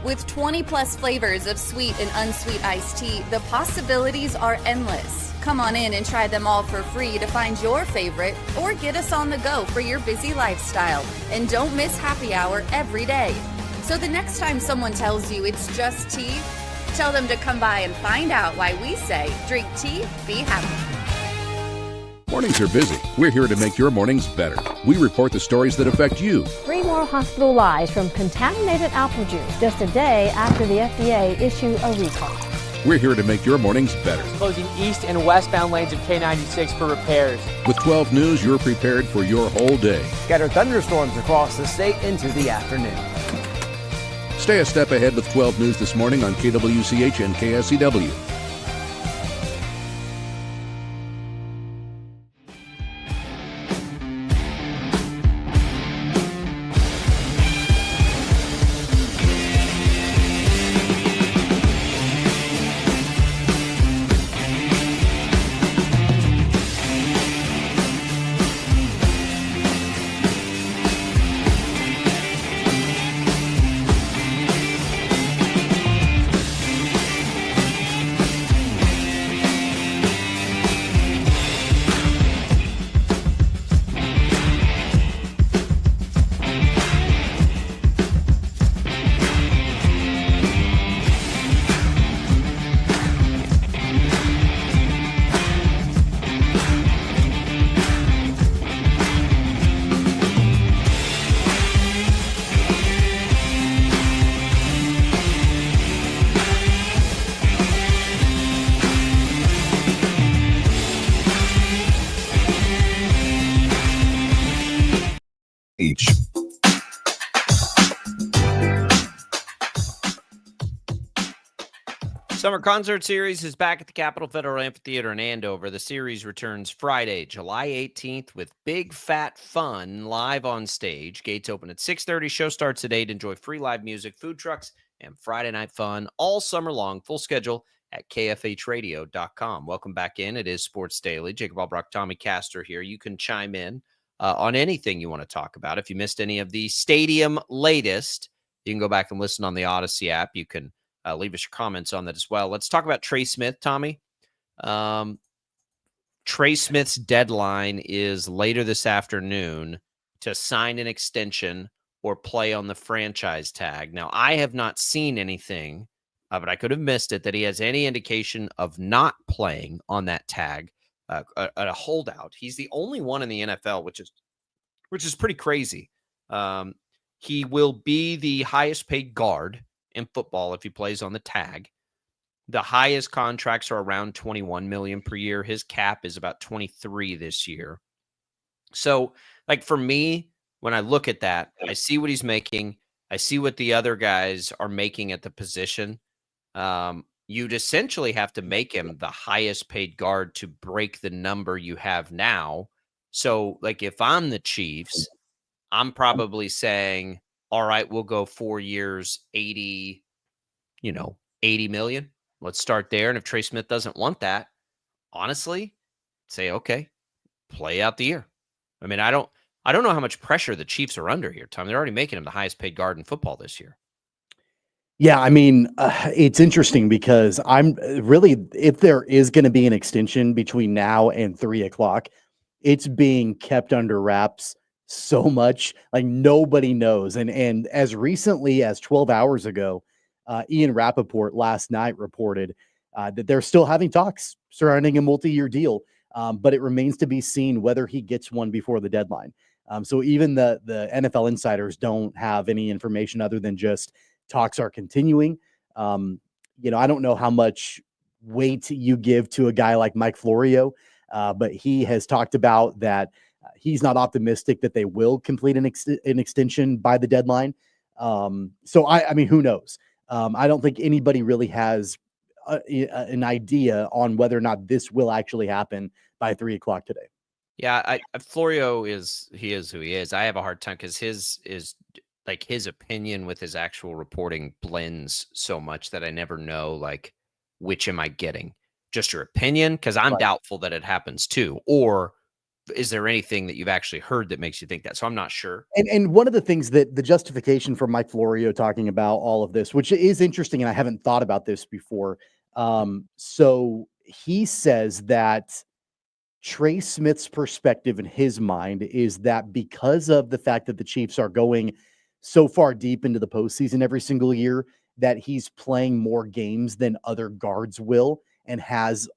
With 20 plus flavors of sweet and unsweet iced tea, the possibilities are endless. Come on in and try them all for free to find your favorite, or get us on the go for your busy lifestyle. And don't miss happy hour every day. So the next time someone tells you it's just tea, Tell them to come by and find out why we say drink tea, be happy. Mornings are busy. We're here to make your mornings better. We report the stories that affect you. 3 more hospital lies from contaminated apple juice just a day after the FDA issued a recall. We're here to make your mornings better. Closing east and westbound lanes of K96 for repairs. With 12 News, you're prepared for your whole day. Scattered thunderstorms across the state into the afternoon. Stay a step ahead with 12 News this morning on KWCH and KSCW. Summer Concert Series is back at the Capitol Federal Amphitheater in Andover. The series returns Friday, July 18th with Big Fat Fun live on stage. Gates open at 6:30. Show starts at 8. Enjoy free live music, food trucks, and Friday night fun all summer long. Full schedule at kfhradio.com. Welcome back in. It is Sports Daily. Jacob Albrock, Tommy Castor here. You can chime in on anything you want to talk about. If you missed any of the stadium latest, you can go back and listen on the Odyssey app. You can leave us your comments on that as well. Let's talk about Trey Smith, Tommy. Trey Smith's deadline is later this afternoon to sign an extension or play on the franchise tag. Now, I have not seen anything, but I could have missed it, that he has any indication of not playing on that tag, a holdout. He's the only one in the NFL, which is pretty crazy. He will be the highest paid guard in football if he plays on the tag. The highest contracts are around $21 million per year. His cap is about 23 this year. So, like, for me, when I look at that, I see what he's making. I see what the other guys are making at the position. You'd essentially have to make him the highest paid guard to break the number you have now. So, like, if I'm the Chiefs, I'm probably saying, all right, we'll go 4 years, 80 million. Let's start there. And if Trey Smith doesn't want that, honestly, say, okay, play out the year. I mean, I don't know how much pressure the Chiefs are under here, Tom. They're already making him the highest paid guard in football this year. Yeah, I mean, it's interesting because I'm really, if there is going to be an extension between now and 3:00, it's being kept under wraps so much, like nobody knows. And as recently as 12 hours ago, Ian Rappaport last night reported that they're still having talks surrounding a multi-year deal, but it remains to be seen whether he gets one before the deadline. So even the NFL insiders don't have any information other than just talks are continuing. I don't know how much weight you give to a guy like Mike Florio, but he has talked about that he's not optimistic that they will complete an extension by the deadline. So I mean, who knows? I don't think anybody really has an idea on whether or not this will actually happen by 3:00 today. Yeah, Florio is who he is. I have a hard time because his opinion with his actual reporting blends so much that I never know, like, which am I getting? Just your opinion? Because I'm doubtful that it happens too. Or is there anything that you've actually heard that makes you think that? So I'm not sure. And one of the things that the justification for Mike Florio talking about all of this, which is interesting, and I haven't thought about this before. So he says that Trey Smith's perspective in his mind is that because of the fact that the Chiefs are going so far deep into the postseason every single year, that he's playing more games than other guards will and has,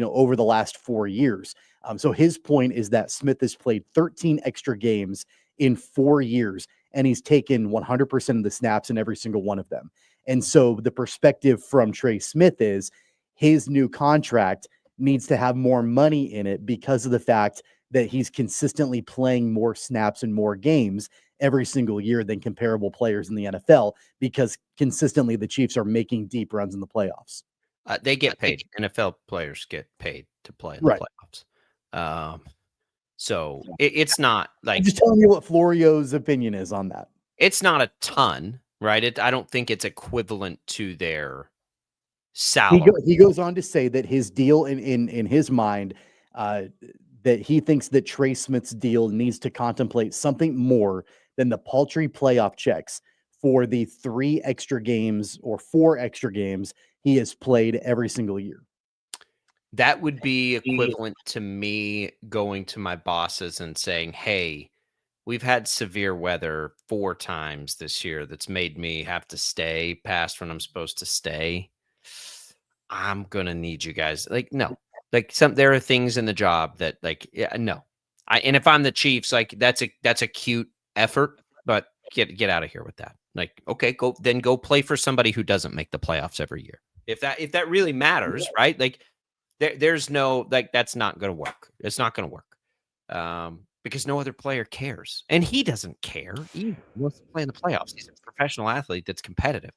over the last 4 years. So his point is that Smith has played 13 extra games in 4 years, and he's taken 100% of the snaps in every single one of them. And so the perspective from Trey Smith is his new contract needs to have more money in it because of the fact that he's consistently playing more snaps and more games every single year than comparable players in the NFL, because consistently the Chiefs are making deep runs in the playoffs. They get paid. NFL players get paid to play in the playoffs. So it's not like, I'm just telling you what Florio's opinion is on that. It's not a ton, right? I don't think it's equivalent to their salary. He goes on to say that his deal in his mind, that he thinks that Trey Smith's deal needs to contemplate something more than the paltry playoff checks for the 3 extra games or 4 extra games he has played every single year. That would be equivalent to me going to my bosses and saying, hey, we've had severe weather 4 times this year that's made me have to stay past when I'm supposed to stay. I'm going to need you guys. Like, no. Like, there are things in the job that, like, no. And if I'm the Chiefs, like, that's a cute effort, but get out of here with that. Like, okay, go play for somebody who doesn't make the playoffs every year. If that really matters, right? Like, there's no, like, that's not going to work. It's not going to work. Because no other player cares. And he doesn't care. He wants to play in the playoffs. He's a professional athlete that's competitive.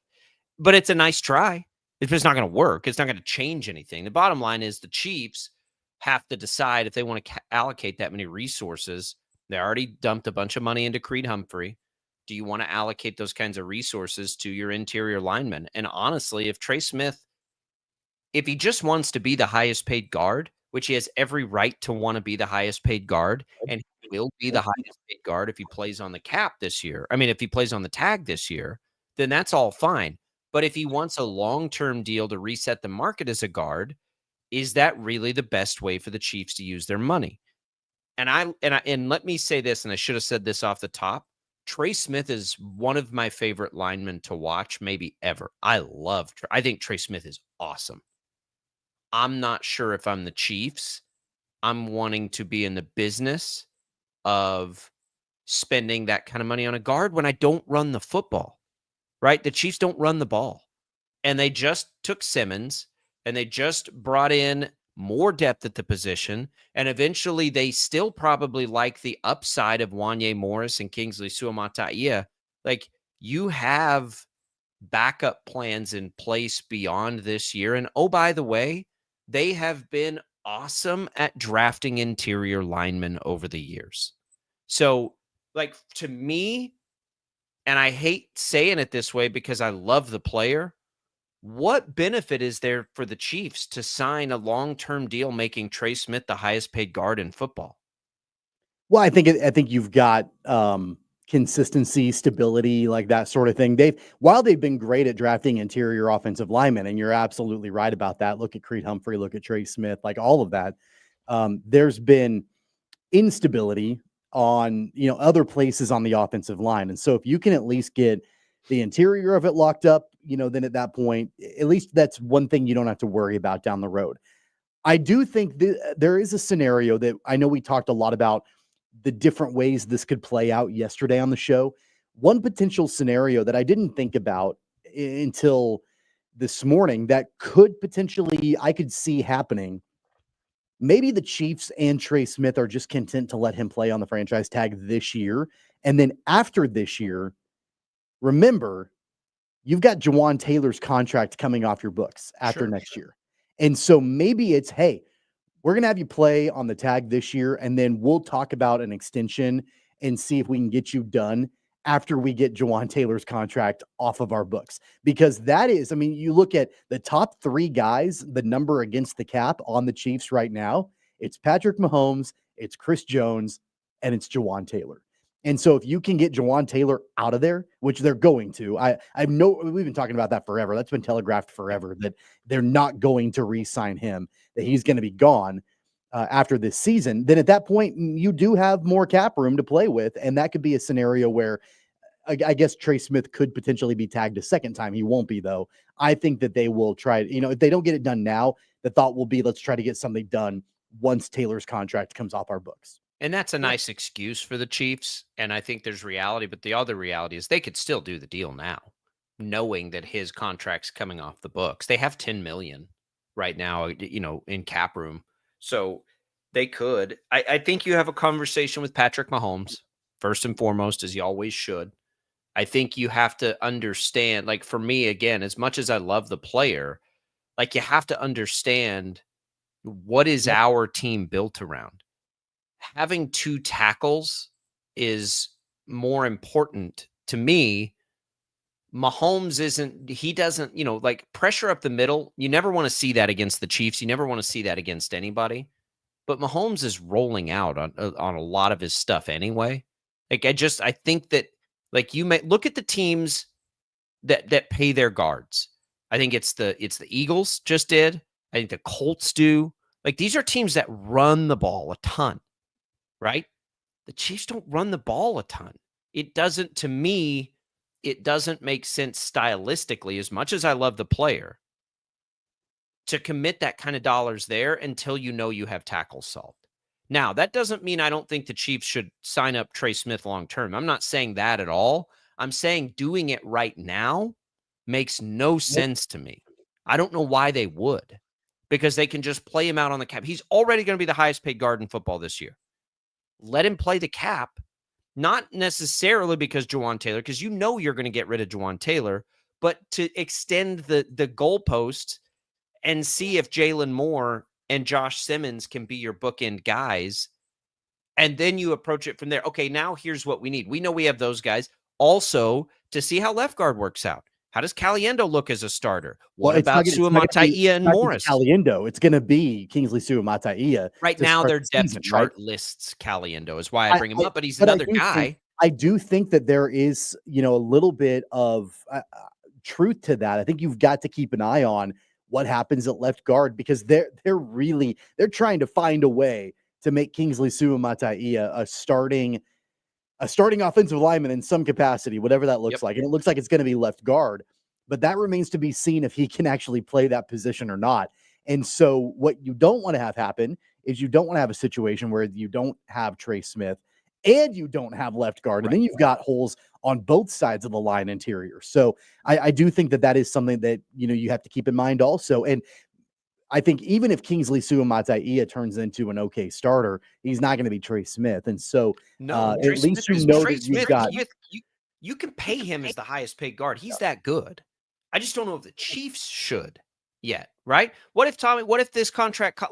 But it's a nice try. If it's not going to work, it's not going to change anything. The bottom line is the Chiefs have to decide if they want to allocate that many resources. They already dumped a bunch of money into Creed Humphrey. Do you want to allocate those kinds of resources to your interior linemen? And honestly, if Trey Smith, if he just wants to be the highest paid guard, which he has every right to want to be the highest paid guard, and he will be the highest paid guard if he plays on the cap this year. I mean, if he plays on the tag this year, then that's all fine. But if he wants a long-term deal to reset the market as a guard, is that really the best way for the Chiefs to use their money? And let me say this, and I should have said this off the top. Trey Smith is one of my favorite linemen to watch, maybe ever. I think Trey Smith is awesome. I'm not sure if I'm the Chiefs, I'm wanting to be in the business of spending that kind of money on a guard when I don't run the football, right? The Chiefs don't run the ball. And they just took Simmons and they just brought in more depth at the position. And eventually they still probably like the upside of Wanye Morris and Kingsley Suamataia. Like, you have backup plans in place beyond this year. And oh, by the way, they have been awesome at drafting interior linemen over the years. So, like, to me, and I hate saying it this way because I love the player, what benefit is there for the Chiefs to sign a long-term deal making Trey Smith the highest paid guard in football? Well, I think you've got consistency, stability, like that sort of thing. While they've been great at drafting interior offensive linemen, and you're absolutely right about that. Look at Creed Humphrey, look at Trey Smith, like all of that. There's been instability on, other places on the offensive line. And so if you can at least get the interior of it locked up, then at that point, at least that's one thing you don't have to worry about down the road. I do think there is a scenario that I know we talked a lot about the different ways this could play out yesterday on the show. One potential scenario that I didn't think about until this morning that could potentially, I could see happening. Maybe the Chiefs and Trey Smith are just content to let him play on the franchise tag this year. And then after this year, remember, you've got Jawan Taylor's contract coming off your books after next year. And so maybe it's, hey, we're going to have you play on the tag this year, and then we'll talk about an extension and see if we can get you done after we get Jawan Taylor's contract off of our books. Because that is, I mean, you look at the top 3 guys, the number against the cap on the Chiefs right now, it's Patrick Mahomes, it's Chris Jones, and it's Jawan Taylor. And so if you can get Jawan Taylor out of there, which they're going to, I know we've been talking about that forever. That's been telegraphed forever that they're not going to re-sign him, that he's going to be gone after this season. Then at that point, you do have more cap room to play with. And that could be a scenario where I guess Trey Smith could potentially be tagged a second time. He won't be, though. I think that they will try, if they don't get it done now, the thought will be, let's try to get something done once Taylor's contract comes off our books. And that's a nice excuse for the Chiefs. And I think there's reality, but the other reality is they could still do the deal now, knowing that his contract's coming off the books. They have $10 million right now, in cap room. So they could. I think you have a conversation with Patrick Mahomes, first and foremost, as you always should. I think you have to understand, like for me, again, as much as I love the player, like you have to understand what is our team built around. Having 2 tackles is more important to me. Mahomes doesn't, like pressure up the middle. You never want to see that against the Chiefs. You never want to see that against anybody. But Mahomes is rolling out on a lot of his stuff anyway. Like I think that like you may look at the teams that pay their guards. I think it's the Eagles just did. I think the Colts do. Like these are teams that run the ball a ton. Right? The Chiefs don't run the ball a ton. It doesn't, to me, it doesn't make sense stylistically, as much as I love the player, to commit that kind of dollars there until you have tackles solved. Now, that doesn't mean I don't think the Chiefs should sign up Trey Smith long term. I'm not saying that at all. I'm saying doing it right now makes no sense to me. I don't know why they would, because they can just play him out on the cap. He's already going to be the highest paid guard in football this year. Let him play the cap, not necessarily because Jawan Taylor, because you're going to get rid of Jawan Taylor, but to extend the goalposts and see if Jalen Moore and Josh Simmons can be your bookend guys. And then you approach it from there. Okay, now here's what we need. We know we have those guys. Also, to see how left guard works out. How does Caliendo look as a starter? What about Suamataia and Morris? Caliendo, it's going to be Kingsley Suamataia. Right now, their depth chart lists Caliendo is why I bring him up, but he's another guy. I do think that there is, a little bit of truth to that. I think you've got to keep an eye on what happens at left guard, because they're trying to find a way to make Kingsley Suamataia a starting offensive lineman in some capacity, whatever that looks like. And it looks like it's going to be left guard, but that remains to be seen if he can actually play that position or not. And so what you don't want to have happen is you don't want to have a situation where you don't have Trey Smith and you don't have left guard. And then you've got holes on both sides of the line interior. So I do think that is something that, you have to keep in mind also. And I think even if Kingsley Suamataia turns into an okay starter, he's not going to be Trey Smith. And so at least Trey that Smith, you've got. You can pay him as the highest paid guard. He's that good. I just don't know if the Chiefs should yet, right? What if this contract,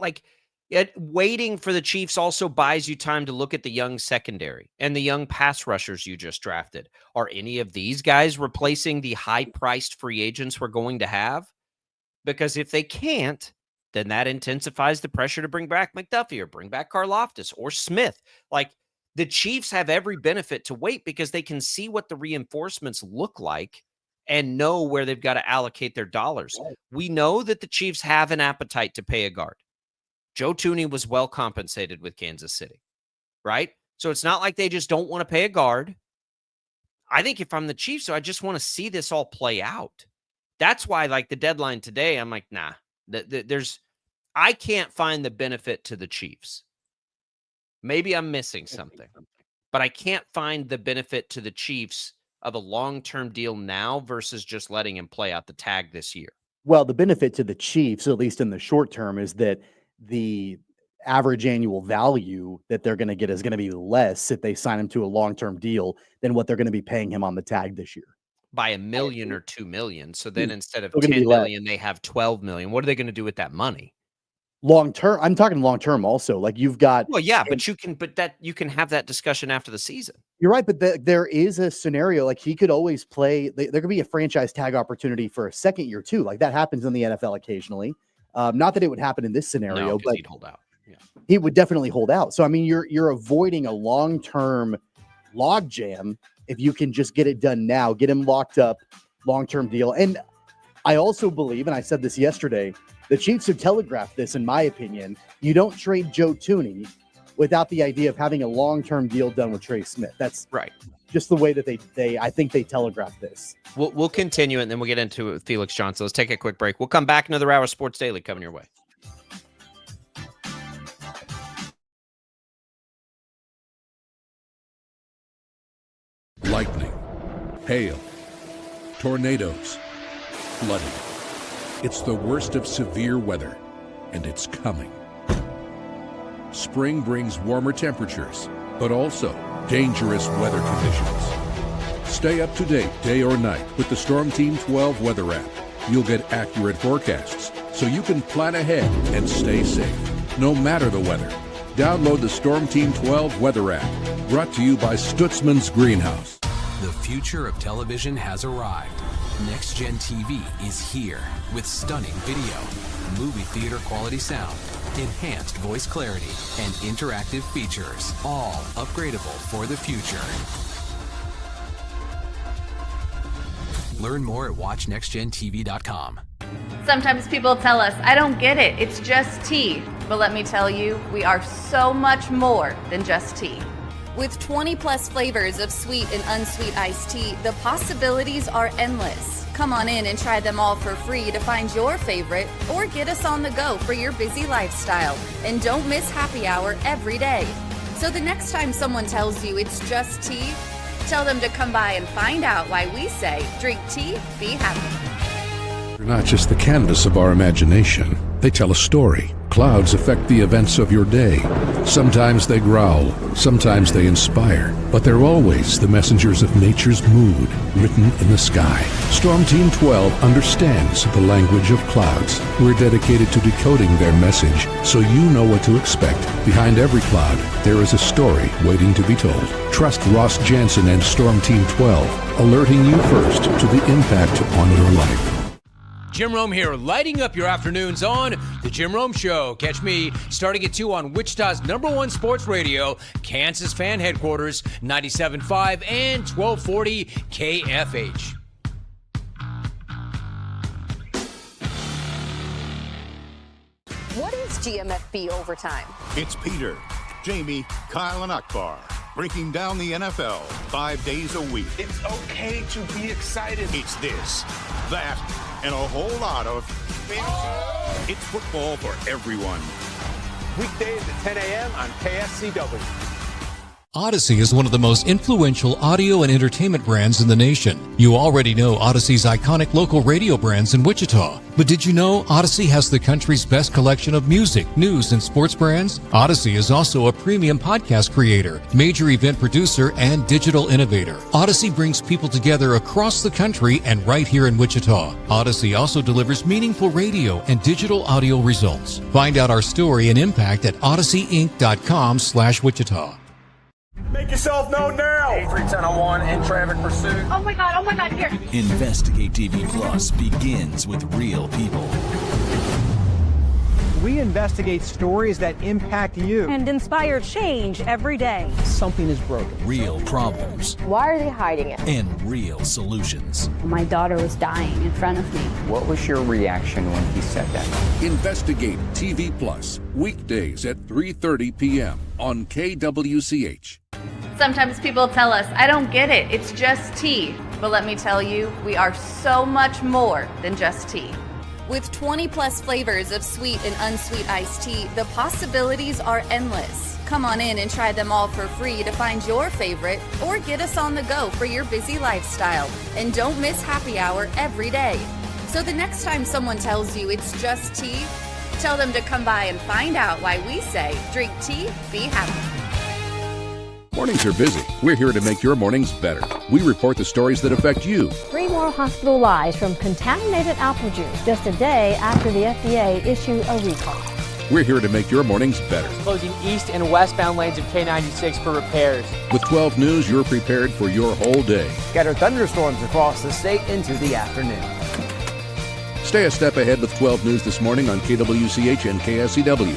waiting for the Chiefs also buys you time to look at the young secondary and the young pass rushers you just drafted? Are any of these guys replacing the high-priced free agents we're going to have? Because if they can't, then that intensifies the pressure to bring back McDuffie or bring back Karlaftis or Smith. Like the Chiefs have every benefit to wait because they can see what the reinforcements look like and know where they've got to allocate their dollars. We know that the Chiefs have an appetite to pay a guard. Joe Thuney was well compensated with Kansas City, right? So it's not like they just don't want to pay a guard. I think if I'm the Chiefs, so I just want to see this all play out. That's why, like the deadline today, I'm like, nah. I can't find the benefit to the Chiefs. Maybe I'm missing something, but I can't find the benefit to the Chiefs of a long-term deal now versus just letting him play out the tag this year. Well, the benefit to the Chiefs, at least in the short term, is that the average annual value that they're going to get is going to be less if they sign him to a long-term deal than what they're going to be paying him on the tag this year. By $1 million or $2 million. So then instead of $10 million, they have $12 million. What are they going to do with that money? Long term. I'm talking long term also. Like you've got. Well, yeah, but you can have that discussion after the season. You're right, but there is a scenario like he could always play. There could be a franchise tag opportunity for a second year too. Like that happens in the NFL occasionally. Not that it would happen in this scenario, but he'd hold out. Yeah. He would definitely hold out. So I mean, you're avoiding a long term log jam if you can just get it done now, get him locked up, long-term deal. And I also believe, and I said this yesterday, the Chiefs have telegraphed this, in my opinion. You don't trade Joe Thuney without the idea of having a long-term deal done with Trey Smith. That's right. Just the way that I think they telegraphed this. We'll continue it, and then we'll get into it with Felix Johnson. Let's take a quick break. We'll come back. Another hour of Sports Daily coming your way. Lightning, hail, tornadoes, flooding. It's the worst of severe weather, and it's coming. Spring brings warmer temperatures, but also dangerous weather conditions. Stay up to date day or night with the Storm Team 12 weather app. You'll get accurate forecasts, so you can plan ahead and stay safe, no matter the weather. Download the Storm Team 12 weather app, brought to you by Stutzman's Greenhouse. The future of television has arrived. Next Gen TV is here with stunning video, movie theater quality sound, enhanced voice clarity, and interactive features, all upgradable for the future. Learn more at watchnextgentv.com. Sometimes people tell us, I don't get it, it's just tea. But let me tell you, we are so much more than just tea. With 20 plus flavors of sweet and unsweet iced tea, the possibilities are endless. Come on in and try them all for free to find your favorite, or get us on the go for your busy lifestyle. And don't miss happy hour every day. So the next time someone tells you it's just tea, tell them to come by and find out why we say, drink tea, be happy. They're not just the canvas of our imagination. They tell a story. Clouds affect the events of your day. Sometimes they growl, sometimes they inspire, but they're always the messengers of nature's mood, written in the sky. Storm Team 12 understands the language of clouds. We're dedicated to decoding their message, so you know what to expect. Behind every cloud, there is a story waiting to be told. Trust Ross Jansen and Storm Team 12, alerting you first to the impact on your life. Jim Rome here, lighting up your afternoons on The Jim Rome Show. Catch me starting at 2 on Wichita's #1 sports radio, Kansas Fan Headquarters, 97.5 and 1240 KFH. What is GMFB Overtime? It's Peter, Jamie, Kyle, and Akbar breaking down the NFL 5 days a week. It's okay to be excited. It's this, that, and a whole lot of fantasy. It's football for everyone. Weekdays at 10 a.m. on KSCW. Odyssey is one of the most influential audio and entertainment brands in the nation. You already know Odyssey's iconic local radio brands in Wichita. But did you know Odyssey has the country's best collection of music, news, and sports brands? Odyssey is also a premium podcast creator, major event producer, and digital innovator. Odyssey brings people together across the country and right here in Wichita. Odyssey also delivers meaningful radio and digital audio results. Find out our story and impact at odysseyinc.com/Wichita. Make yourself known now. 83101 in traffic pursuit. Oh my God, here. Investigate TV Plus begins with real people. We investigate stories that impact you. And inspire change every day. Something is broken. Real problems. Why are they hiding it? And real solutions. My daughter was dying in front of me. What was your reaction when he said that? Investigate TV Plus, weekdays at 3:30 p.m. on KWCH. Sometimes people tell us, I don't get it, it's just tea. But let me tell you, we are so much more than just tea. With 20 plus flavors of sweet and unsweet iced tea, the possibilities are endless. Come on in and try them all for free to find your favorite, or get us on the go for your busy lifestyle. And don't miss happy hour every day. So the next time someone tells you it's just tea, tell them to come by and find out why we say, drink tea, be happy. Mornings are busy. We're here to make your mornings better. We report the stories that affect you. 3 more hospital lies from contaminated apple juice just a day after the FDA issued a recall. We're here to make your mornings better. Closing east and westbound lanes of K96 for repairs. With 12 News, you're prepared for your whole day. Scattered thunderstorms across the state into the afternoon. Stay a step ahead with 12 News this morning on KWCH and KSCW.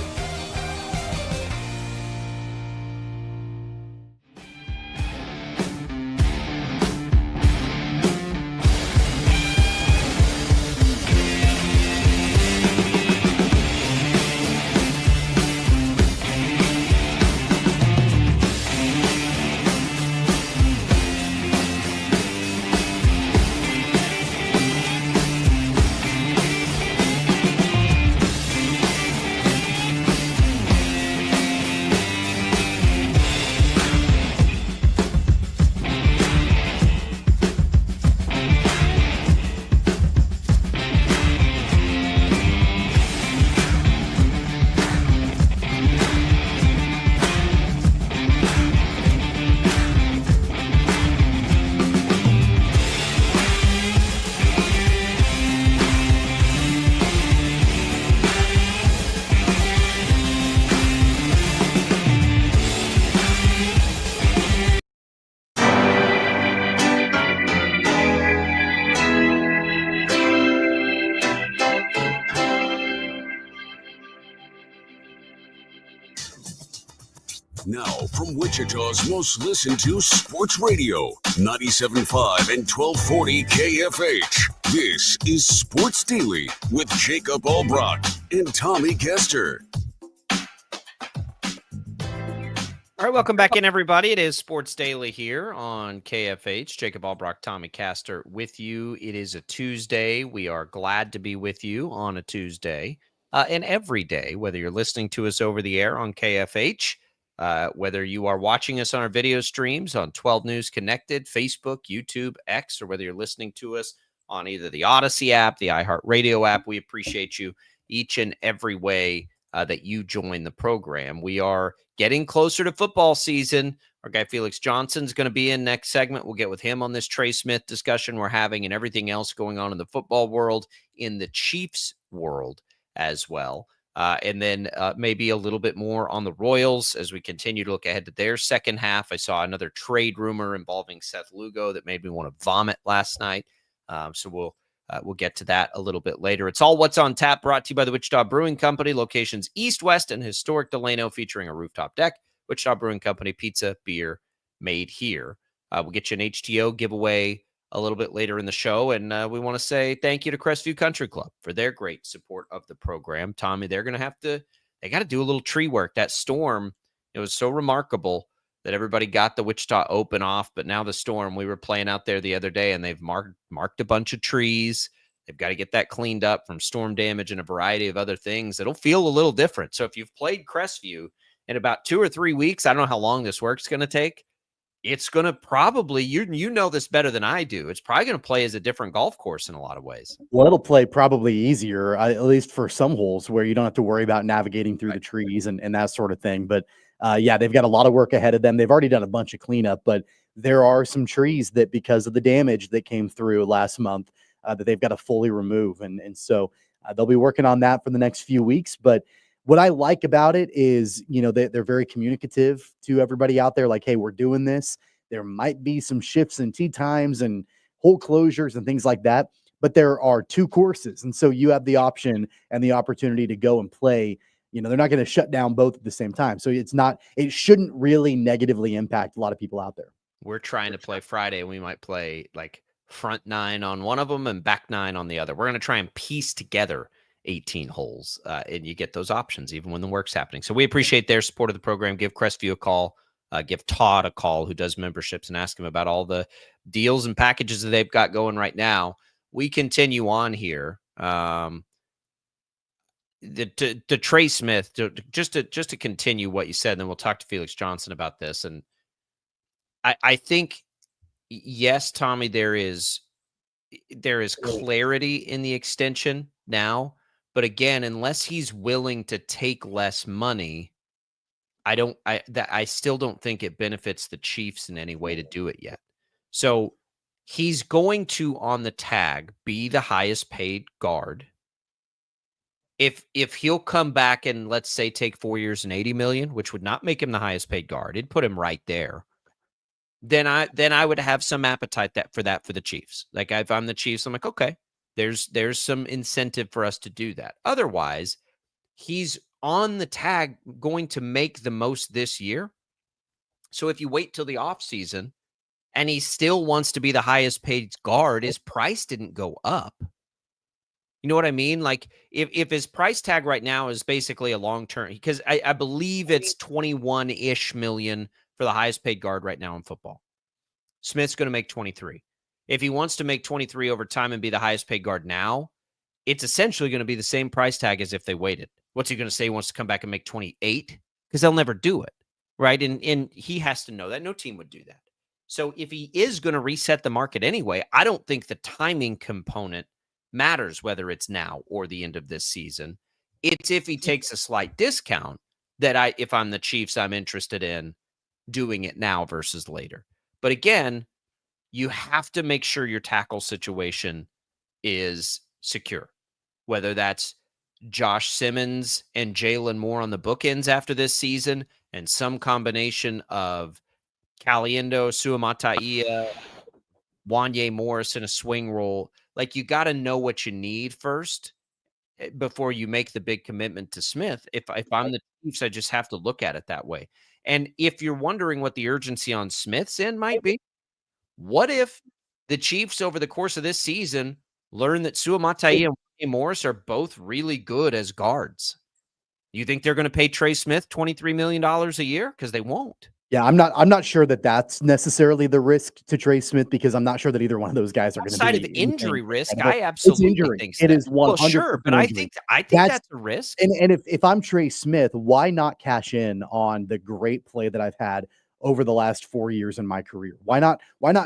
Now, from Wichita's most listened to sports radio, 97.5 and 1240 KFH. This is Sports Daily with Jacob Albrock and Tommy Kester. All right, welcome back in, everybody. It is Sports Daily here on KFH. Jacob Albrock, Tommy Caster with you. It is a Tuesday. We are glad to be with you on a Tuesday and every day, whether you're listening to us over the air on KFH, whether you are watching us on our video streams on 12 News Connected, Facebook, YouTube, X, or whether you're listening to us on either the Odyssey app, the iHeartRadio app. We appreciate you each and every way that you join the program. We are getting closer to football season. Our guy Felix Johnson is going to be in next segment. We'll get with him on this Trey Smith discussion we're having and everything else going on in the football world, in the Chiefs world as well. And then maybe a little bit more on the Royals as we continue to look ahead to their second half. I saw another trade rumor involving Seth Lugo that made me want to vomit last night. So we'll get to that a little bit later. It's all What's on Tap, brought to you by the Wichita Brewing Company, locations east, west, and historic Delano, featuring a rooftop deck. Wichita Brewing Company, pizza, beer made here. We'll get you an HTO giveaway a little bit later in the show, and we want to say thank you to Crestview Country Club for their great support of the program. Tommy, they got to do a little tree work. That storm, it was so remarkable that everybody got the Wichita Open off, but now the storm, we were playing out there the other day, and they've marked a bunch of trees. They've got to get that cleaned up from storm damage and a variety of other things. It'll feel a little different. So if you've played Crestview in about 2 or 3 weeks, I don't know how long this work's going to take. It's going to probably, you know this better than I do, it's probably going to play as a different golf course in a lot of ways. Well, it'll play probably easier, at least for some holes where you don't have to worry about navigating through the trees and that sort of thing. But yeah, they've got a lot of work ahead of them. They've already done a bunch of cleanup, but there are some trees that, because of the damage that came through last month, that they've got to fully remove. And so they'll be working on that for the next few weeks. But what I like about it is, they're very communicative to everybody out there. Like, hey, we're doing this. There might be some shifts in tee times and hole closures and things like that, but there are 2 courses. And so you have the option and the opportunity to go and play. They're not going to shut down both at the same time. So it shouldn't really negatively impact a lot of people out there. We're trying to play Friday, and we might play like front 9 on one of them and back 9 on the other. We're going to try and piece together 18 holes, and you get those options even when the work's happening. So we appreciate their support of the program. Give Crestview a call, give Todd a call, who does memberships, and ask him about all the deals and packages that they've got going right now. We continue on here. The Trey Smith, just to continue what you said, and then we'll talk to Felix Johnson about this. And I think, yes, Tommy, there is clarity in the extension now, but again, unless he's willing to take less money, I still don't think it benefits the Chiefs in any way to do it yet. So he's going to, on the tag, be the highest paid guard. If he'll come back and, let's say, take 4 years and $80 million, which would not make him the highest paid guard, it'd put him right there. Then I would have some appetite for the Chiefs. Like, if I'm the Chiefs, I'm like, okay, there's some incentive for us to do that. Otherwise, he's on the tag going to make the most this year. So if you wait till the offseason and he still wants to be the highest paid guard, his price didn't go up. You know what I mean? Like, if his price tag right now is basically a long-term, because I believe it's 21-ish million for the highest paid guard right now in football. Smith's going to make 23. If he wants to make 23 over time and be the highest paid guard now, it's essentially going to be the same price tag as if they waited. What's he going to say? He wants to come back and make 28? Because they'll never do it, right? And he has to know that. No team would do that. So if he is going to reset the market anyway, I don't think the timing component matters, whether it's now or the end of this season. It's if he takes a slight discount that if I'm the Chiefs, I'm interested in doing it now versus later. But again, you have to make sure your tackle situation is secure, whether that's Josh Simmons and Jalen Moore on the bookends after this season, and some combination of Caliendo, Suamataia, Wanye Morris in a swing role. Like, you got to know what you need first. before you make the big commitment to Smith. If I'm the Chiefs, I just have to look at it that way. And if you're wondering what the urgency on Smith's end might be, what if the Chiefs over the course of this season learn that Suamataia and William Morris are both really good as guards? You think they're going to pay Trey Smith $23 million a year? Because they won't. Yeah, I'm not sure that that's necessarily the risk to Trey Smith, because I'm not sure that either one of those guys are going to be. Outside of injury risk, I absolutely think so. It is 100%. Well, sure, but I think that's a risk. And if I'm Trey Smith, why not cash in on the great play that I've had over the last 4 years in my career? Why not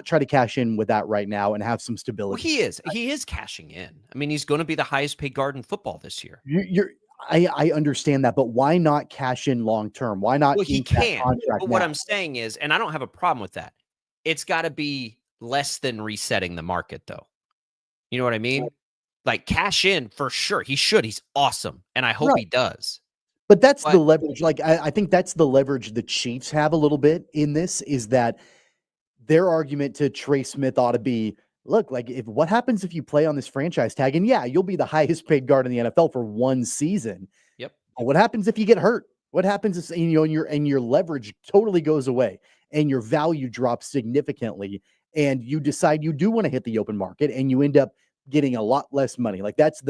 try to cash in with that right now and have some stability? Well, he is cashing in. I mean, he's going to be the highest paid guard in football this year. I understand that, but why not cash in long term? Why not? Well, he can. But what I'm saying is, and I don't have a problem with that, it's got to be less than resetting the market, though. You know what I mean? Like, cash in for sure. He should. He's awesome, and I hope he does. But that's the leverage. Like, I think that's the leverage the Chiefs have a little bit in this, is that their argument to Trey Smith ought to be, look, like, what happens if you play on this franchise tag? And yeah, you'll be the highest paid guard in the NFL for one season. Yep. But what happens if you get hurt? What happens is, and your leverage totally goes away and your value drops significantly, and you decide you do want to hit the open market and you end up getting a lot less money. Like, that's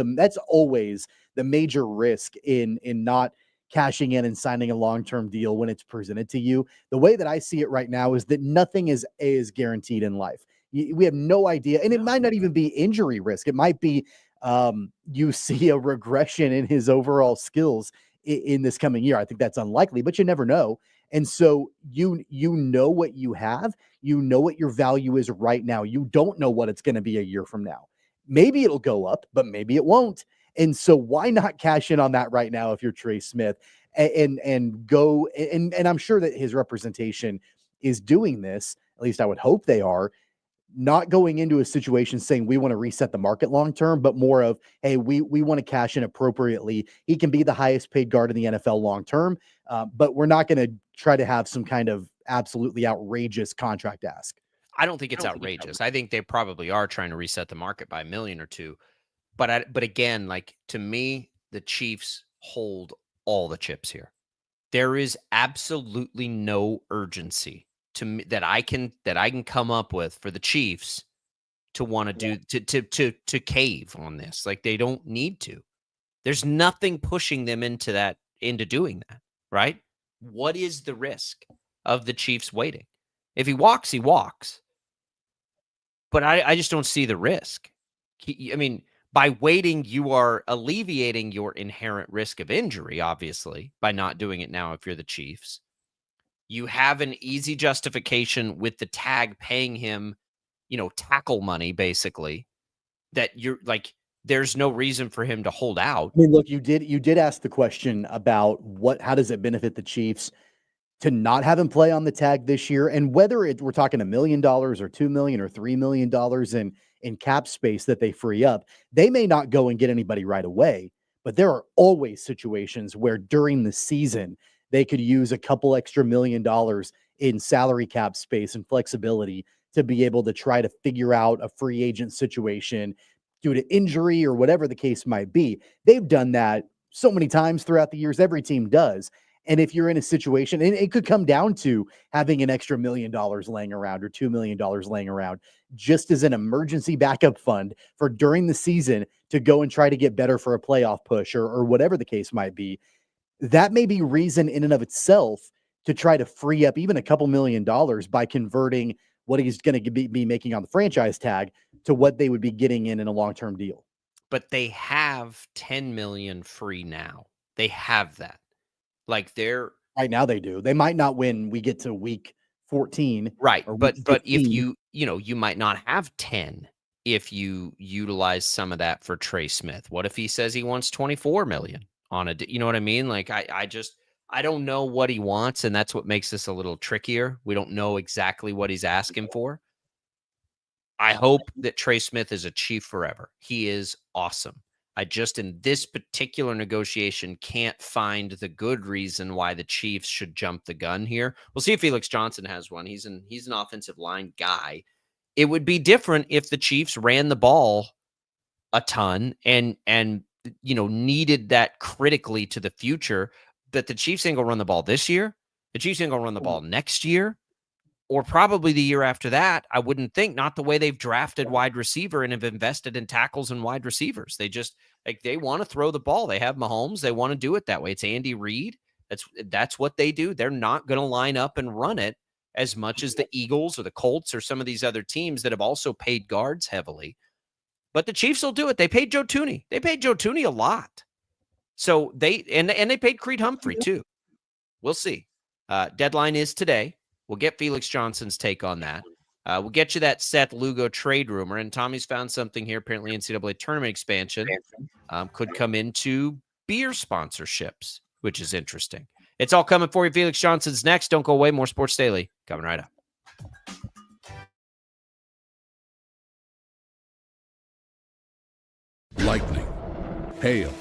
always the major risk in not cashing in and signing a long-term deal when it's presented to you. The way that I see it right now is that nothing is guaranteed in life. We have no idea. And it might not even be injury risk. It might be you see a regression in his overall skills in this coming year. I think that's unlikely, but you never know. And so you know what you have. You know what your value is right now. You don't know what it's going to be a year from now. Maybe it'll go up, but maybe it won't. And so why not cash in on that right now if you're Trey Smith and go, and I'm sure that his representation is doing this. At least I would hope they are. Not going into a situation saying we want to reset the market long term, but more of, hey, we want to cash in appropriately. He can be the highest paid guard in the NFL long term, but we're not going to try to have some kind of absolutely outrageous contract ask. I don't think it's outrageous. I think they probably are trying to reset the market by $1 million or $2 million. But again, like, to me, the Chiefs hold all the chips here. There is absolutely no urgency to me that I can come up with for the Chiefs to want to do to cave on this. Like, they don't need to. There's nothing pushing them into doing that, right? What is the risk of the Chiefs waiting? If he walks, he walks. But I just don't see the risk. I mean, by waiting, you are alleviating your inherent risk of injury, obviously, by not doing it now if you're the Chiefs. You have an easy justification with the tag paying him, tackle money, basically, that you're like, there's no reason for him to hold out. I mean, look, you did ask the question about how does it benefit the Chiefs to not have him play on the tag this year, and whether we're talking $1 million or $2 million or $3 million in cap space that they free up. They may not go and get anybody right away, but there are always situations where during the season they could use a couple extra $1 million in salary cap space and flexibility to be able to try to figure out a free agent situation due to injury or whatever the case might be. They've done that so many times throughout the years. Every team does. And if you're in a situation, and it could come down to having an extra $1 million laying around or $2 million laying around just as an emergency backup fund for during the season to go and try to get better for a playoff push or whatever the case might be, that may be reason in and of itself to try to free up even a couple $1 million by converting what he's going to be making on the franchise tag to what they would be getting in a long-term deal. But they have $10 million free now. They have that. Like, right now they do. They might not win. We get to week 14. Right. But if you might not have 10 if you utilize some of that for Trey Smith. What if he says he wants 24 million on a, you know what I mean? Like, I don't know what he wants. And that's what makes this a little trickier. We don't know exactly what he's asking for. I hope that Trey Smith is a Chief forever. He is awesome. I just, in this particular negotiation, can't find the good reason why the Chiefs should jump the gun here. We'll see if Felix Johnson has one. He's an offensive line guy. It would be different if the Chiefs ran the ball a ton and needed that critically to the future. But the Chiefs ain't going to run the ball this year. The Chiefs ain't going to run the ball next year, or probably the year after that. I wouldn't think. Not the way they've drafted wide receiver and have invested in tackles and wide receivers. They just they want to throw the ball. They have Mahomes. They want to do it that way. It's Andy Reid. That's what they do. They're not going to line up and run it as much as the Eagles or the Colts or some of these other teams that have also paid guards heavily. But the Chiefs will do it. They paid Joe Thuney. They paid Joe Thuney a lot. So they paid Creed Humphrey too. We'll see. Deadline is today. We'll get Felix Johnson's take on that. We'll get you that Seth Lugo trade rumor. And Tommy's found something here. Apparently NCAA tournament expansion could come into beer sponsorships, which is interesting. It's all coming for you. Felix Johnson's next. Don't go away. More Sports Daily coming right up. Lightning, hail,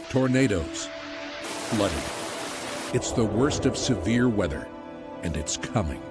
tornadoes, flooding. It's the worst of severe weather, and it's coming.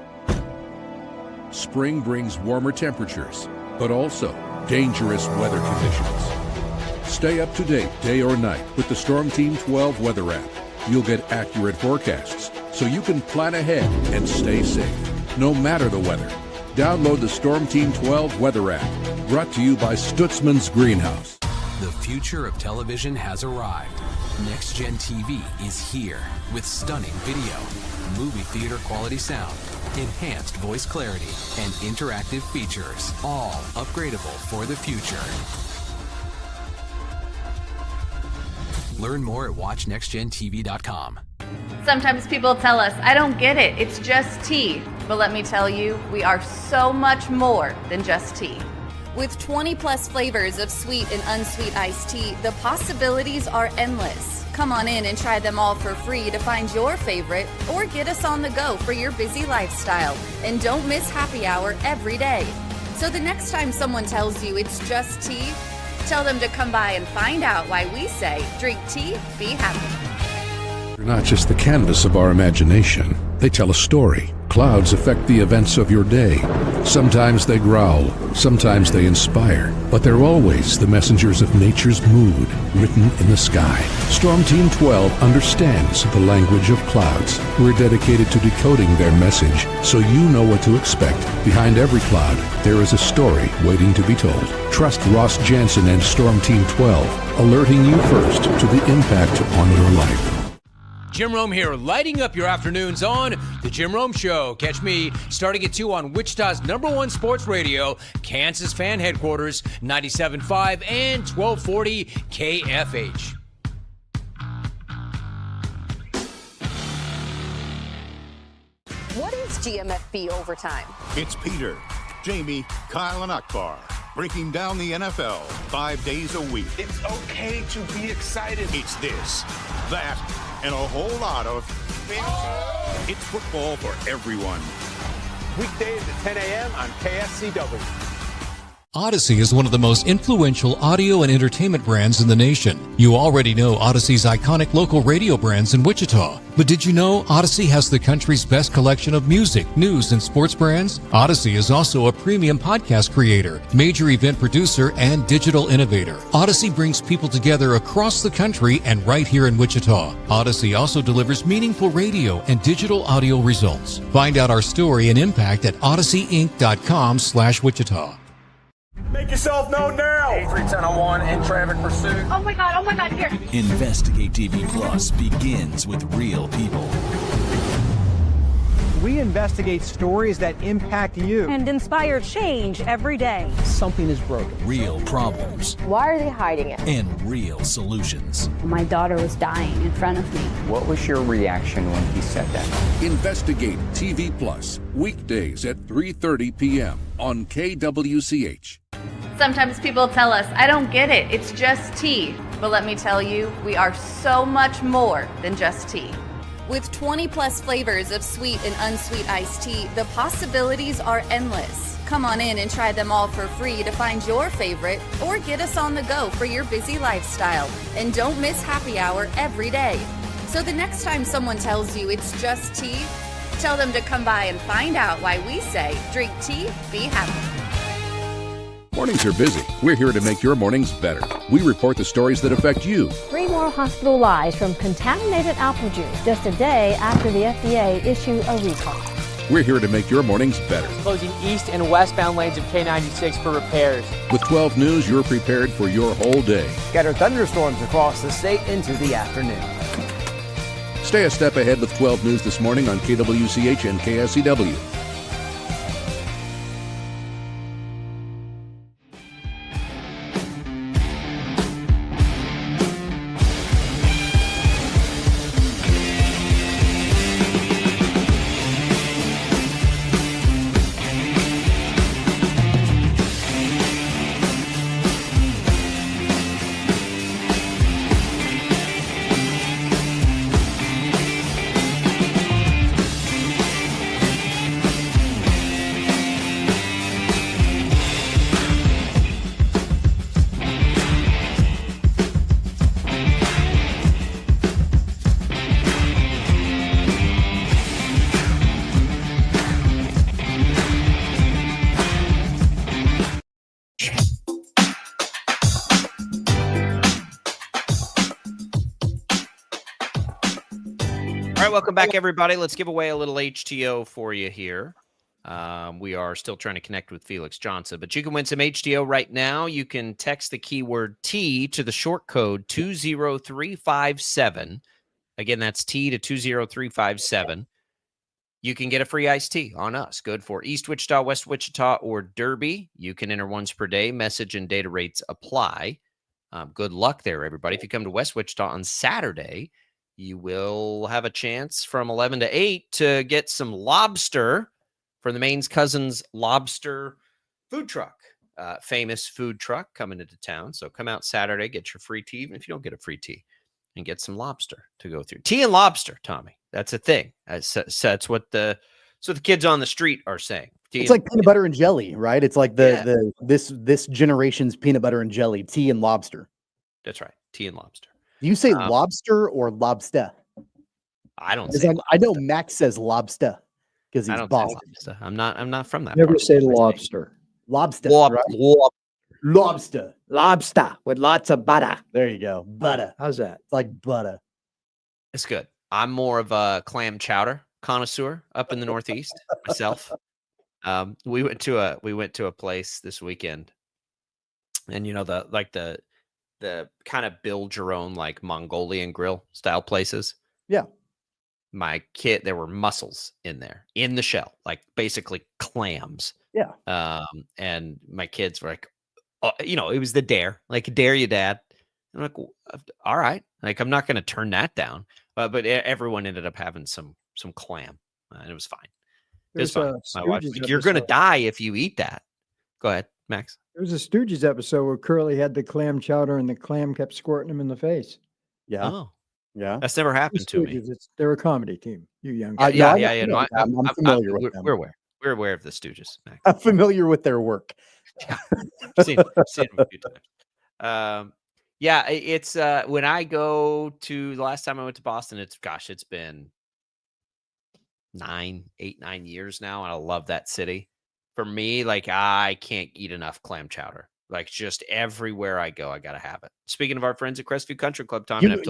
Spring brings warmer temperatures, but also dangerous weather conditions. Stay up to date day or night with the Storm Team 12 weather app. You'll get accurate forecasts, so you can plan ahead and stay safe, no matter the weather. Download the Storm Team 12 weather app, brought to you by Stutzman's Greenhouse. The future of television has arrived. Next Gen TV is here with stunning video, movie theater quality sound, enhanced voice clarity, and interactive features, all upgradable for the future. Learn more at watchnextgentv.com. Sometimes people tell us, I don't get it, it's just tea. But let me tell you, we are so much more than just tea. With 20 plus flavors of sweet and unsweet iced tea, the possibilities are endless. Come on in and try them all for free to find your favorite, or get us on the go for your busy lifestyle. And don't miss happy hour every day. So the next time someone tells you it's just tea, tell them to come by and find out why we say, drink tea, be happy. They're not just the canvas of our imagination. They tell a story. Clouds affect the events of your day. Sometimes they growl, sometimes they inspire, but they're always the messengers of nature's mood, written in the sky. Storm Team 12 understands the language of clouds. We're dedicated to decoding their message, so you know what to expect. Behind every cloud, there is a story waiting to be told. Trust Ross Jansen and Storm Team 12, alerting you first to the impact on your life. Jim Rome here, lighting up your afternoons on The Jim Rome Show. Catch me starting at 2 on Wichita's #1 sports radio, Kansas Fan Headquarters, 97.5 and 1240 KFH. What is GMFB Overtime? It's Peter, Jamie, Kyle, and Akbar breaking down the NFL 5 days a week. It's okay to be excited. It's this, that, and a whole lot of fantasy. It's football for everyone. Weekdays at 10 a.m. on KSCW. Odyssey is one of the most influential audio and entertainment brands in the nation. You already know Odyssey's iconic local radio brands in Wichita. But did you know Odyssey has the country's best collection of music, news, and sports brands? Odyssey is also a premium podcast creator, major event producer, and digital innovator. Odyssey brings people together across the country and right here in Wichita. Odyssey also delivers meaningful radio and digital audio results. Find out our story and impact at odysseyinc.com/Wichita. Make yourself known now. 83101 in traffic pursuit. Oh my God, here. Investigate TV Plus begins with real people. We investigate stories that impact you. And inspire change every day. Something is broken. Real problems. Why are they hiding it? And real solutions. My daughter was dying in front of me. What was your reaction when he said that? Investigate TV Plus, weekdays at 3:30 p.m. on KWCH. Sometimes people tell us, I don't get it, it's just tea. But let me tell you, we are so much more than just tea. With 20 plus flavors of sweet and unsweet iced tea, the possibilities are endless. Come on in and try them all for free to find your favorite, or get us on the go for your busy lifestyle. And don't miss happy hour every day. So the next time someone tells you it's just tea, tell them to come by and find out why we say, drink tea, be happy. Mornings are busy. We're here to make your mornings better. We report the stories that affect you. 3 more hospitalized from contaminated apple juice just a day after the FDA issued a recall. We're here to make your mornings better. Closing east and westbound lanes of K96 for repairs. With 12 News, you're prepared for your whole day. Scattered thunderstorms across the state into the afternoon. Stay a step ahead with 12 News this morning on KWCH and KSCW. Welcome back, everybody. Let's give away a little HTO for you here. We are still trying to connect with Felix Johnson, but you can win some HTO right now. You can text the keyword T to the short code 20357. Again, that's T to 20357. You can get a free iced tea on us. Good for East Wichita, West Wichita, or Derby. You can enter once per day. Message and data rates apply. Good luck there, everybody. If you come to West Wichita on Saturday, you will have a chance from 11 to 8 to get some lobster from the Maine's Cousins Lobster food truck. Famous food truck coming into town. So come out Saturday, get your free tea, even if you don't get a free tea, and get some lobster to go through. Tea and lobster, Tommy. That's a thing. That's what the kids on the street are saying. It's like peanut butter and jelly, right? It's like this generation's peanut butter and jelly, tea and lobster. That's right. Tea and lobster. Do you say lobster or lobster? I don't say I know Max says lobster because he's Boston. I'm not from that. Never part say lobster. Lobster. Lobster. Lobster with lots of butter. There you go. Butter. How's that? It's like butter. It's good. I'm more of a clam chowder connoisseur up in the Northeast myself. We went to a place this weekend, and the kind of build your own like Mongolian grill style places. Yeah. My kid, there were mussels in there in the shell, like basically clams. Yeah. And my kids were like, it was the dare, like dare you, Dad. I'm like, all right, like I'm not going to turn that down. But everyone ended up having some clam, and it was fine. It was fine. My wife, like, you're going to die if you eat that. Go ahead, Max. There was a Stooges episode where Curly had the clam chowder and the clam kept squirting him in the face. Yeah. Oh, yeah. That's never happened to me. They're a comedy team. You young guys. Yeah. No, I'm familiar with them. We're aware. We're aware of the Stooges, Max. I'm familiar with their work. Yeah. seen them a few times. Yeah, it's when I go to the last time I went to Boston, it's been 9 years now, and I love that city. For me, like I can't eat enough clam chowder. Like just everywhere I go, I gotta have it. Speaking of our friends at Crestview Country Club, Tom, it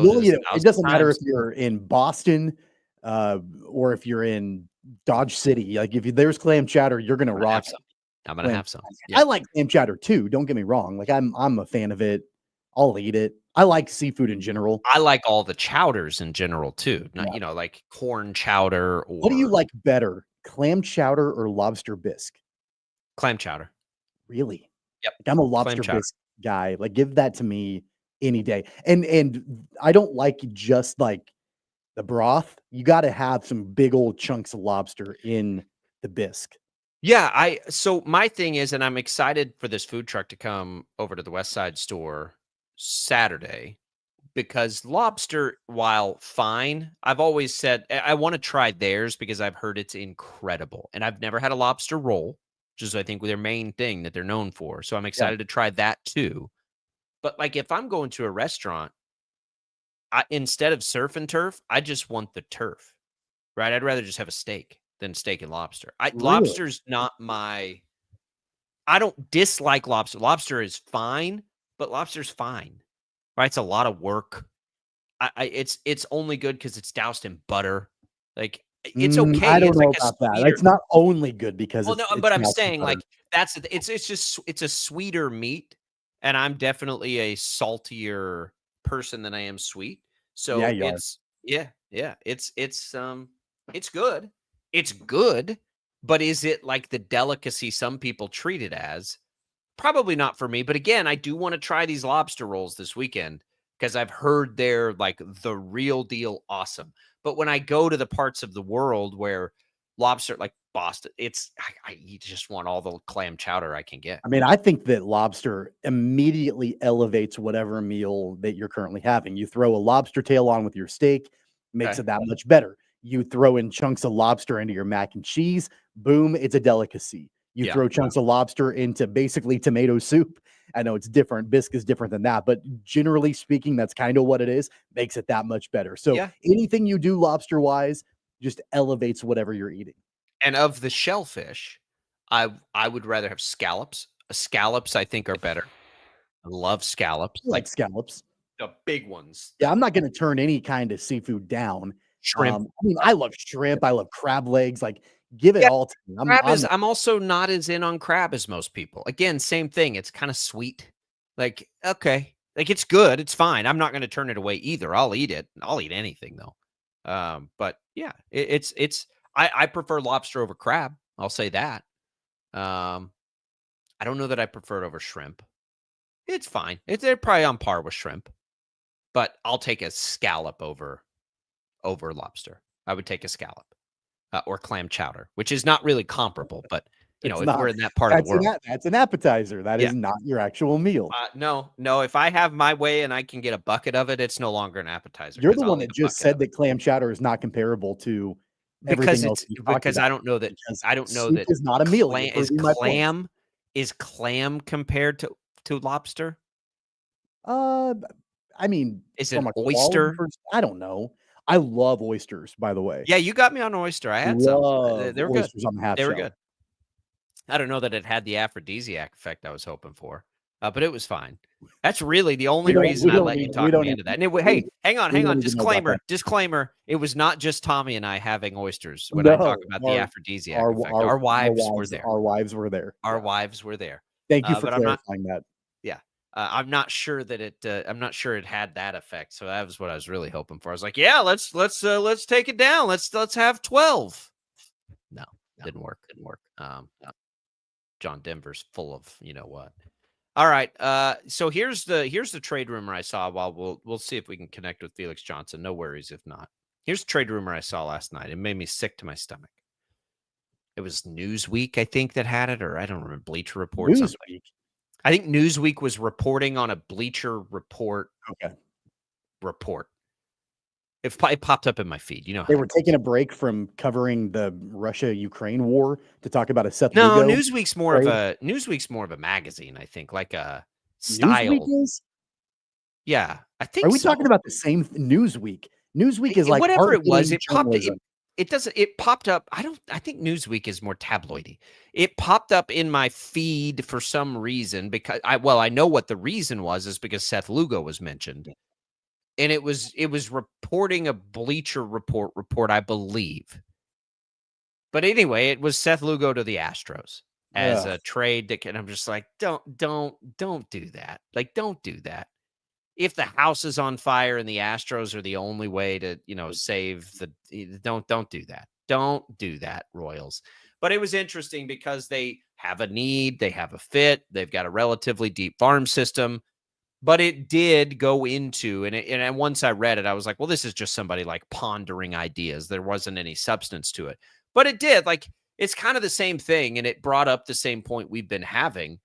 doesn't matter if you're in Boston or if you're in Dodge City. Like if there's clam chowder, you're gonna rock some. I'm gonna have some. Yeah. I like clam chowder too. Don't get me wrong. Like I'm a fan of it. I'll eat it. I like seafood in general. I like all the chowders in general too. Not, like corn chowder. Or what do you like better, clam chowder or lobster bisque? Clam chowder. Really? Yep. Like, I'm a lobster bisque guy. Like give that to me any day. And I don't like just like the broth. You got to have some big old chunks of lobster in the bisque. Yeah, so my thing is, and I'm excited for this food truck to come over to the West Side store Saturday, because lobster, while fine, I've always said I want to try theirs because I've heard it's incredible. And I've never had a lobster roll, which is I think their main thing that they're known for. So I'm excited to try that too. But like if I'm going to a restaurant, instead of surf and turf, I just want the turf, right? I'd rather just have a steak than steak and lobster. Really? Lobster's not my. I don't dislike lobster. Lobster is fine, but lobster's fine, right? It's a lot of work. It's only good because it's doused in butter. Like it's okay. I don't It's know like a about that. sweeter. It's not only good because Well, no, it's but I'm doused in saying butter. like it's a sweeter meat, and I'm definitely a saltier person than I am sweet. Yeah, So you are. it's good. It's good, but is it like the delicacy some people treat it as? Probably not for me. But again, I do want to try these lobster rolls this weekend because I've heard they're like the real deal awesome. But when I go to the parts of the world where lobster, like Boston, you just want all the clam chowder I can get. I mean, I think that lobster immediately elevates whatever meal that you're currently having. You throw a lobster tail on with your steak, makes Okay. it that much better. You throw in chunks of lobster into your mac and cheese, boom, it's a delicacy. You Yeah. throw chunks of lobster into basically tomato soup. I know it's different. Bisque is different than that, but generally speaking, that's kind of what it is. Makes it that much better. So Yeah. anything you do lobster wise just elevates whatever you're eating. And of the shellfish, I would rather have scallops. Scallops, I think, are better. I love scallops, I like scallops. the big ones. Yeah, I'm not gonna turn any kind of seafood down. Shrimp. I mean, I love shrimp, I love crab legs, like, give it Yeah, all to me. I'm also not as in on crab as most people. Again, same thing. It's kind of sweet. Like, okay. Like it's good. It's fine. I'm not going to turn it away either. I'll eat it. I'll eat anything though. But yeah, I prefer lobster over crab. I'll say that. I don't know that I prefer it over shrimp. It's fine. They're probably on par with shrimp, but I'll take a scallop over lobster. I would take a scallop. Or clam chowder, which is not really comparable, but if we're in that part of the world, that's an appetizer. That is not your actual meal. No. If I have my way and I can get a bucket of it, it's no longer an appetizer. You're the one that just said that clam chowder is not comparable to everything else. Because I don't know that soup is not a meal. Is clam compared to lobster? I mean, is it from an a oyster? I don't know. I love oysters, by the way. Yeah, you got me on oyster. I had some. They were good. On the half they were shell. good. I don't know that it had the aphrodisiac effect I was hoping for, but it was fine. That's really the only reason I let you talk me into that. And hey, hang on. Disclaimer. It was not just Tommy and I having oysters when I talk about the aphrodisiac effect. Our wives were there. Our wives were there. Our wives were there. Thank you for clarifying that. Yeah. I'm not sure that it had that effect. So that was what I was really hoping for. I was like, yeah, let's take it down. Let's have 12. No, didn't work. No. John Denver's full of you know what. All right. So here's the trade rumor I saw. While we'll see if we can connect with Felix Johnson. No worries if not. Here's the trade rumor I saw last night. It made me sick to my stomach. It was Newsweek, I think, that had it, or I don't remember. Bleacher Report. Newsweek. I think Newsweek was reporting on a Bleacher Report. Okay. Report. It popped up in my feed. You know, they were taking a break from covering the Russia-Ukraine war to talk about a Seth No, Lugo Newsweek's more of a magazine. I think, like a style. Newsweek is? Yeah, I think. Are we talking about the same Newsweek? Newsweek is like whatever it was. It popped. Journalism. It popped up. I think Newsweek is more tabloidy. It popped up in my feed for some reason because I know what the reason was is because Seth Lugo was mentioned. And it was reporting a Bleacher report, I believe. But anyway, it was Seth Lugo to the Astros as a trade, and I'm just like, don't do that. Like, don't do that. If the house is on fire and the Astros are the only way to, save don't do that. Don't do that, Royals. But it was interesting because they have a need, they have a fit, they've got a relatively deep farm system. But it did go into, and once I read it, I was like, well, this is just somebody like pondering ideas. There wasn't any substance to it. But it did. Like, it's kind of the same thing, and it brought up the same point we've been having.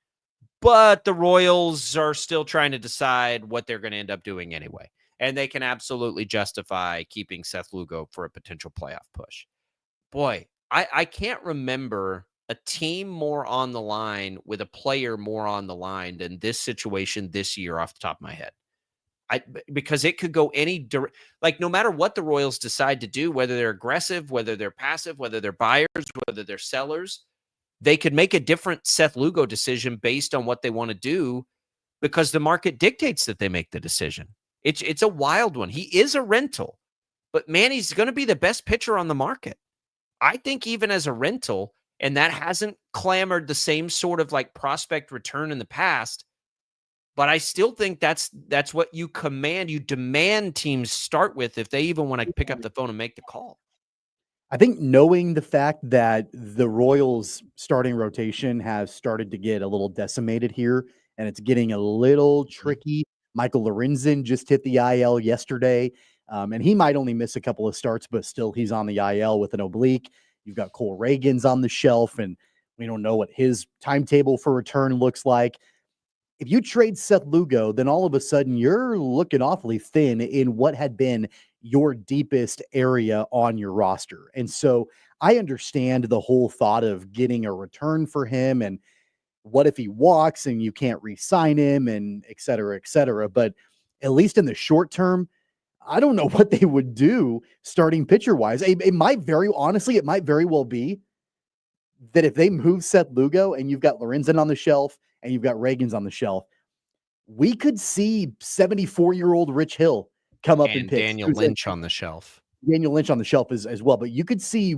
But the Royals are still trying to decide what they're going to end up doing anyway. And they can absolutely justify keeping Seth Lugo for a potential playoff push. Boy, I can't remember a team more on the line with a player more on the line than this situation this year off the top of my head. Because it could go like no matter what the Royals decide to do, whether they're aggressive, whether they're passive, whether they're buyers, whether they're sellers, they could make a different Seth Lugo decision based on what they want to do because the market dictates that they make the decision. It's a wild one. He is a rental, but man, he's going to be the best pitcher on the market. I think even as a rental, and that hasn't clamored the same sort of like prospect return in the past, but I still think that's what you demand teams start with if they even want to pick up the phone and make the call. I think knowing the fact that the Royals starting rotation has started to get a little decimated here, and it's getting a little tricky. Michael Lorenzen just hit the IL yesterday, and he might only miss a couple of starts, but still he's on the IL with an oblique. You've got Cole Reagans on the shelf, and we don't know what his timetable for return looks like. If you trade Seth Lugo, then all of a sudden you're looking awfully thin in what had been your deepest area on your roster. And so I understand the whole thought of getting a return for him and what if he walks and you can't re-sign him and et cetera, et cetera. But at least in the short term, I don't know what they would do starting pitcher wise. It might very well be that if they move Seth Lugo and you've got Lorenzen on the shelf and you've got Reagans on the shelf, we could see 74-year-old Rich Hill come up and pitch. Daniel Lynch on the shelf. Daniel Lynch on the shelf as well. But you could see,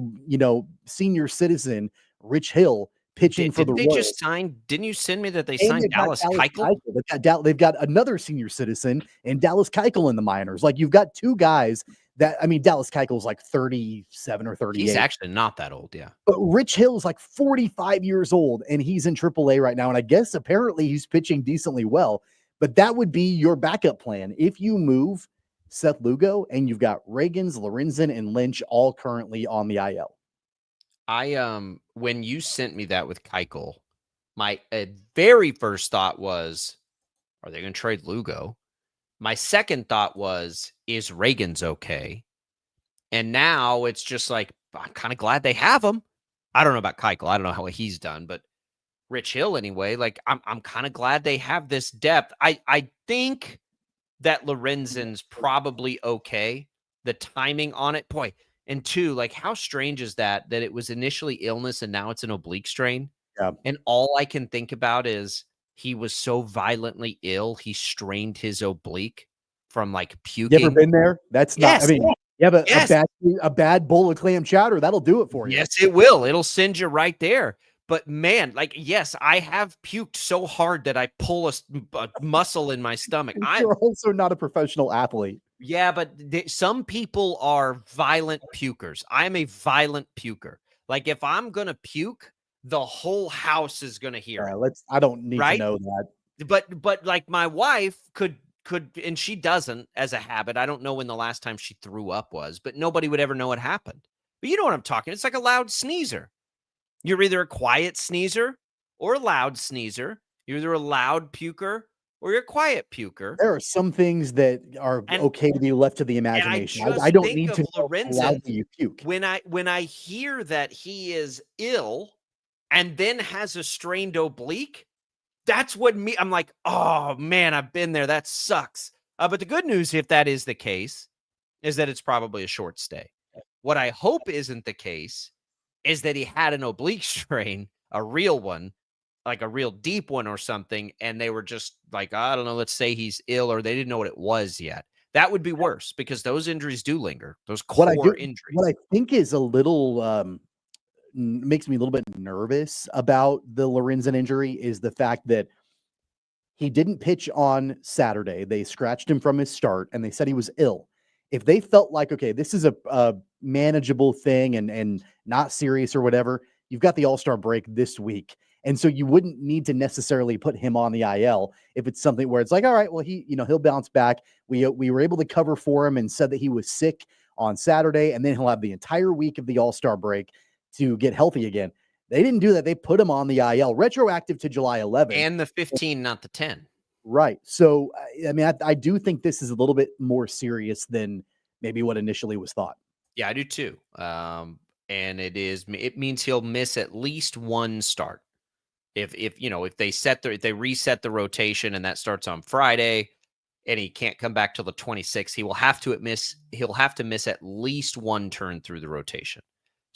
senior citizen Rich Hill pitching for the Royals. They just signed. Didn't you send me that they signed Dallas Keuchel? They've got another senior citizen and Dallas Keuchel in the minors. Like you've got two guys that, Dallas Keuchel is like 37 or 38. He's actually not that old, yeah. But Rich Hill is like 45 years old and he's in AAA right now. And I guess apparently he's pitching decently well. But that would be your backup plan if you move Seth Lugo and you've got Reagans, Lorenzen, and Lynch all currently on the IL. When you sent me that with Keuchel, my very first thought was, are they going to trade Lugo? My second thought was, is Reagans okay? And now it's just like, I'm kind of glad they have him. I don't know about Keuchel. I don't know how he's done, but Rich Hill anyway, like I'm kind of glad they have this depth. I think that Lorenzen's probably okay. The timing on it, boy. And two, like how strange is that it was initially illness and now it's an oblique strain? Yeah. And all I can think about is he was so violently ill, he strained his oblique from like puking. You ever been there? That's not, you have a bad bowl of clam chowder. That'll do it for you. Yes, it will. It'll send you right there. But man, like, yes, I have puked so hard that I pull a muscle in my stomach. You're also not a professional athlete. Yeah, but some people are violent pukers. I'm a violent puker. Like if I'm going to puke, the whole house is going to hear it. I don't need to know that. But like my wife could, and she doesn't as a habit. I don't know when the last time she threw up was, but nobody would ever know it happened. But you know what I'm talking. It's like a loud sneezer. You're either a quiet sneezer or a loud sneezer. You're either a loud puker or you're a quiet puker. There are some things that are okay to be left to the imagination. I don't need to know how loudly you puke. When I hear that he is ill and then has a strained oblique, that's what I'm like, oh man, I've been there. That sucks. But the good news, if that is the case, is that it's probably a short stay. What I hope isn't the case is that he had an oblique strain, a real one, like a real deep one or something, and they were just like, I don't know, let's say he's ill, or they didn't know what it was yet. That would be worse because those injuries do linger, those core injuries. What I think is a little, makes me a little bit nervous about the Lorenzen injury is the fact that he didn't pitch on Saturday. They scratched him from his start, and they said he was ill. If they felt like, okay, this is a manageable thing and not serious or whatever, you've got the All-Star break this week. And so you wouldn't need to necessarily put him on the IL if it's something where it's like, all right, well, he'll bounce back. We were able to cover for him and said that he was sick on Saturday, and then he'll have the entire week of the All-Star break to get healthy again. They didn't do that. They put him on the IL, retroactive to July 11th. And the 15, not the 10. Right. So, I do think this is a little bit more serious than maybe what initially was thought. Yeah, I do too. And it means he'll miss at least one start. If they reset the rotation and that starts on Friday and he can't come back till the 26th, he'll have to miss at least one turn through the rotation.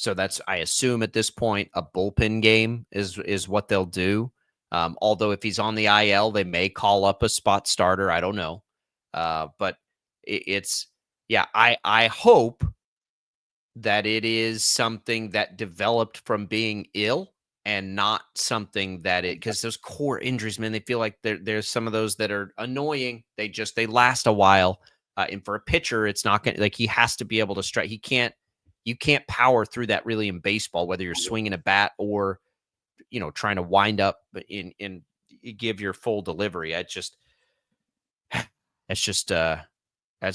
So that's, I assume at this point, a bullpen game is what they'll do. Although if he's on the IL, they may call up a spot starter. I don't know. But I hope that it is something that developed from being ill and not something that because those core injuries, man, they feel like there's some of those that are annoying. They last a while. And for a pitcher, it's not going to, like, he has to be able to strike. You can't power through that really in baseball, whether you're swinging a bat or, trying to wind up in give your full delivery. That's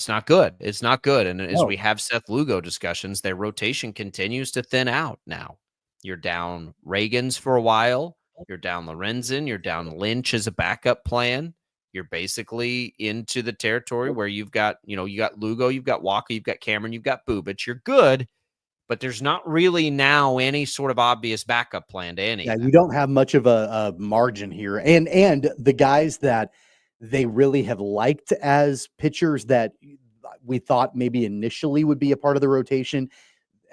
not good. It's not good. And as we have Seth Lugo discussions, their rotation continues to thin out now. You're down Reagans for a while. You're down Lorenzen. You're down Lynch as a backup plan. You're basically into the territory where you've got, you got Lugo, you've got Walker, you've got Cameron, you've got Bubic. You're good, but there's not really now any sort of obvious backup plan to any. Yeah, you don't have much of a margin here. And the guys that they really have liked as pitchers that we thought maybe initially would be a part of the rotation,